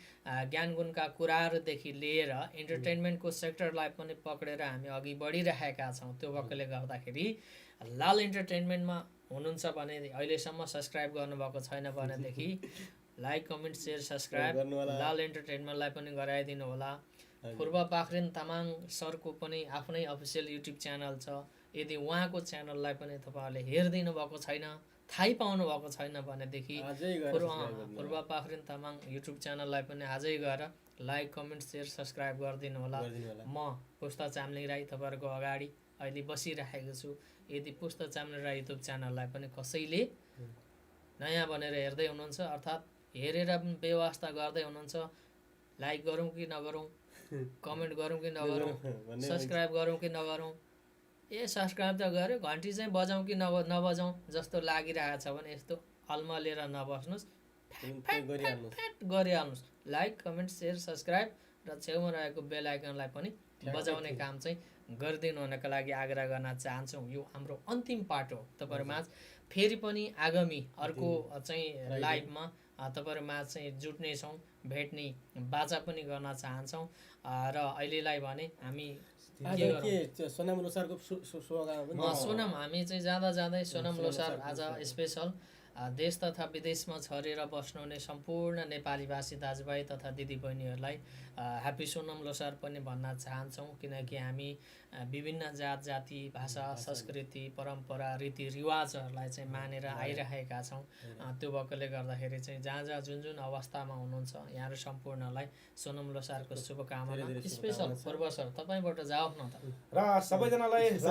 ज्ञान गुणका कुराहरूदेखि लिएर इन्टरटेनमेन्टको सेक्टरलाई पनि पक्रेर हामी अघि बढिरहेका छौँ। त्यो भएकोले गर्दाखेरि लाल इन्टरटेनमेन्टमा हुनुहुन्छ भने अहिलेसम्म सब्सक्राइब गर्नुभएको छैन भनेदेखि लाइक कमेन्ट सेयर सब्सक्राइब लाल इन्टरटेनमेन्टलाई पनि गराइदिनु होला। पूर्व पाखरिन तामाङ सरको पनि आफ्नै अफिसियल युट्युब च्यानल छ। यदि उहाँको च्यानललाई पनि तपाईँहरूले हेरिदिनु भएको छैन, थाहै पाउनु भएको छैन भनेदेखि पूर्व पाखरिन तामाङ युट्युब च्यानललाई पनि आजै गएर लाइक कमेन्ट सेयर सब्सक्राइब गरिदिनु होला। म पुस्ता चामलिङ राई तपाईँहरूको अगाडि अहिले बसिरहेको छु। यदि पुस्ता चामलिङ राई युट्युब च्यानललाई पनि कसैले नयाँ बनेर हेर्दै हुनुहुन्छ अर्थात् हेरेर व्यवस्था गर्दै हुनुहुन्छ, लाइक गरौँ कि नगरौँ, कमेन्ट गरौँ कि नगरौँ, सब्सक्राइब गरौँ कि नगरौँ, सब्सक्राइब त गऱ्यो घन्टी चाहिँ बजाउँ कि नबजाउँ जस्तो लागिरहेको छ भने यस्तो अल्मलिएर नबस्नुहोस्, फ्याट गरिहाल्नुहोस्। लाइक कमेन्ट सेयर सब्सक्राइब र छेउमा रहेको बेल आइकनलाई पनि बजाउने काम चाहिँ गरिदिनु हुनको लागि आग्रह गर्न चाहन्छौँ। यो हाम्रो अन्तिम पार्ट हो तपाईँहरूमा। फेरि पनि आगामी अर्को चाहिँ लाइभमा तपाईँहरूमा चाहिँ जुट्नेछौँ, भेट्ने बाचा पनि गर्न चाहन्छौँ। र अहिलेलाई भने हामी सोनाम लोसारको सोनाम हामी चाहिँ जाँदा जाँदै सोनाम लोसार आज स्पेसल देश तथा विदेशमा छरेर बस्नुहुने सम्पूर्ण नेपाली भाषी दाजुभाइ तथा दिदीबहिनीहरूलाई ह्याप्पी सोनाम लोसार पनि भन्न चाहन्छौँ। किनकि हामी विभिन्न जात जाति भाषा संस्कृति परम्परा रीतिरिवाजहरूलाई चाहिँ मानेर आइरहेका छौँ। त्यो भएकोले गर्दाखेरि चाहिँ जहाँ जहाँ जुन जुन अवस्थामा हुनुहुन्छ यहाँहरू सम्पूर्णलाई सोनाम लोसारको शुभकामना। स्पेसल पूर्व सर तपाईँबाट जाओस् न त। र सबैजनालाई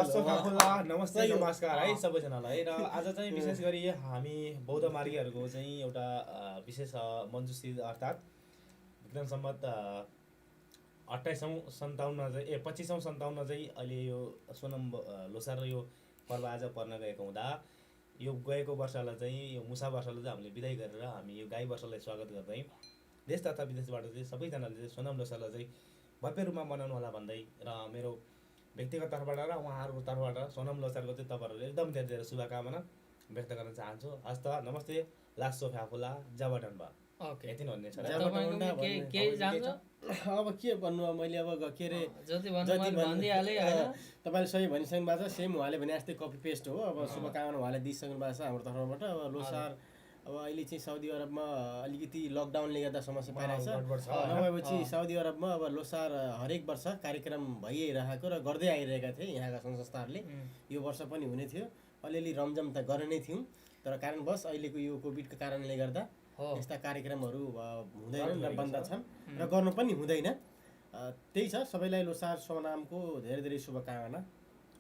नमस्ते नमस्कार है सबैजनालाई। र आज चाहिँ विशेष गरी हामी बौद्ध मार्गीहरूको चाहिँ एउटा विशेष मञ्जुश्री अर्थात् विक्रम सम्वत 2557 चाहिँ अहिले यो सोनाम लोसार र यो पर्व आज पर्न गएको हुँदा यो गएको वर्षलाई चाहिँ यो मुसा वर्षलाई चाहिँ हामीले बिदाई गरेर हामी यो गाई वर्षलाई स्वागत गर्दै देश तथा विदेशबाट चाहिँ सबैजनाले चाहिँ सोनाम लोसारलाई चाहिँ भव्य रूपमा मनाउनु होला भन्दै र मेरो व्यक्तिगत तर्फबाट र उहाँहरूको तर्फबाट सोनाम लोसारको चाहिँ तपाईँहरूले एकदम धेरै धेरै शुभकामना व्यक्त गर्न चाहन्छु। हस्त नमस्ते लासो फ्याफुला जबडन्बा। ओके यति भन्ने छ। अब के भन्नु, मैले अब के अरे तपाईँले सही भनिसक्नु भएको छ। सेम उहाँले भने जस्तै कपी पेस्ट हो। अब शुभकामना उहाँले दिइसक्नु भएको छ हाम्रो तर्फबाट। अब लोसार अब अहिले चाहिँ साउदी अरबमा अलिकति लकडाउनले गर्दा समस्या पाइरहेको छ। नभएपछि साउदी अरबमा अब लोसार हरेक वर्ष कार्यक्रम भइरहेको र गर्दै आइरहेका थिए यहाँका सङ्घ संस्थाहरूले। यो वर्ष पनि हुने थियो। अलिअलि रमझम त गर्ने नै थियौँ, तर कारणवश अहिलेको यो कोभिडको कारणले गर्दा यस्ता कार्यक्रमहरू हुँदैनन् र बन्द छन् र गर्नु पनि हुँदैन। त्यही छ, सबैलाई लोसार सोनामको धेरै धेरै शुभकामना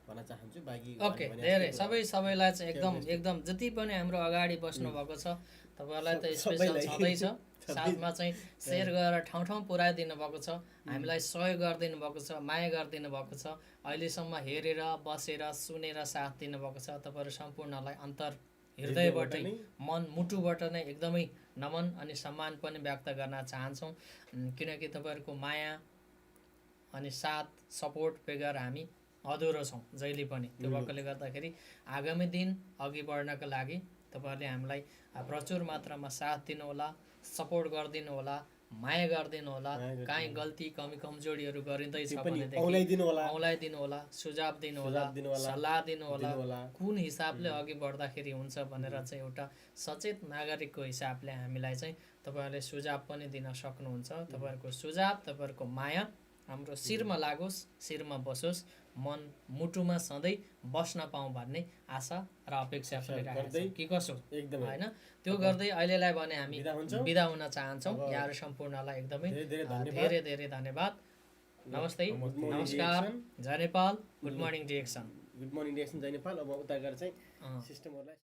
भन्न चाहन्छु। बाँकी ओके, धेरै सबैलाई चाहिँ एकदम जति पनि हाम्रो अगाडि बस्नु भएको छ तपाईँहरूलाई त स्पेसल छँदैछ। साथमा चाहिँ सेयर गरेर ठाउँ ठाउँ पुऱ्याइदिनु भएको छ, हामीलाई सहयोग गरिदिनु भएको छ, माया गरिदिनु भएको छ, अहिलेसम्म हेरेर बसेर सुनेर साथ दिनुभएको छ। तपाईँहरू सम्पूर्णलाई अन्तर हृदयबाटै मन मुटुबाट नै एकदमै नमन अनि सम्मान पनि व्यक्त गर्न चाहन्छौँ। किनकि तपाईँहरूको माया अनि साथ सपोर्ट बेगर हामी अधुरो छौँ जहिले पनि। त्यो भएकोले गर्दाखेरि आगामी दिन अघि बढ्नको लागि तपाईँहरूले हामीलाई प्रचुर मात्रामा साथ दिनुहोला, सपोर्ट गरिदिनु होला, माया गरिदिनु होला। काहीँ गल्ती कमी कमजोरीहरू गरिँदैछ भनेदेखि औलाइदिनु होला, सुझाव दिनु होला, सल्लाह दिनु होला, कुन हिसाबले अघि बढ्दाखेरि हुन्छ भनेर चाहिँ एउटा सचेत नागरिकको हिसाबले हामीलाई चाहिँ तपाईँहरूले सुझाव पनि दिन सक्नुहुन्छ। तपाईँहरूको सुझाव, तपाईँहरूको माया हाम्रो शिरमा लागोस्, शिरमा बसोस्, मन मुटुमा सधैँ बस्न पाऊँ भन्ने आशा र अपेक्षा कि कसो होइन। त्यो गर्दै अहिलेलाई भने हामी बिदा हुन चाहन्छौँ। यहाँहरू सम्पूर्णलाई एकदमै धेरै धेरै धन्यवाद। नमस्ते, नमस्कार, जय नेपाल, गुड मर्निङ डिएक्सन। जय नेपाल। अब उता गएर चाहिँ सिस्टमहरूलाई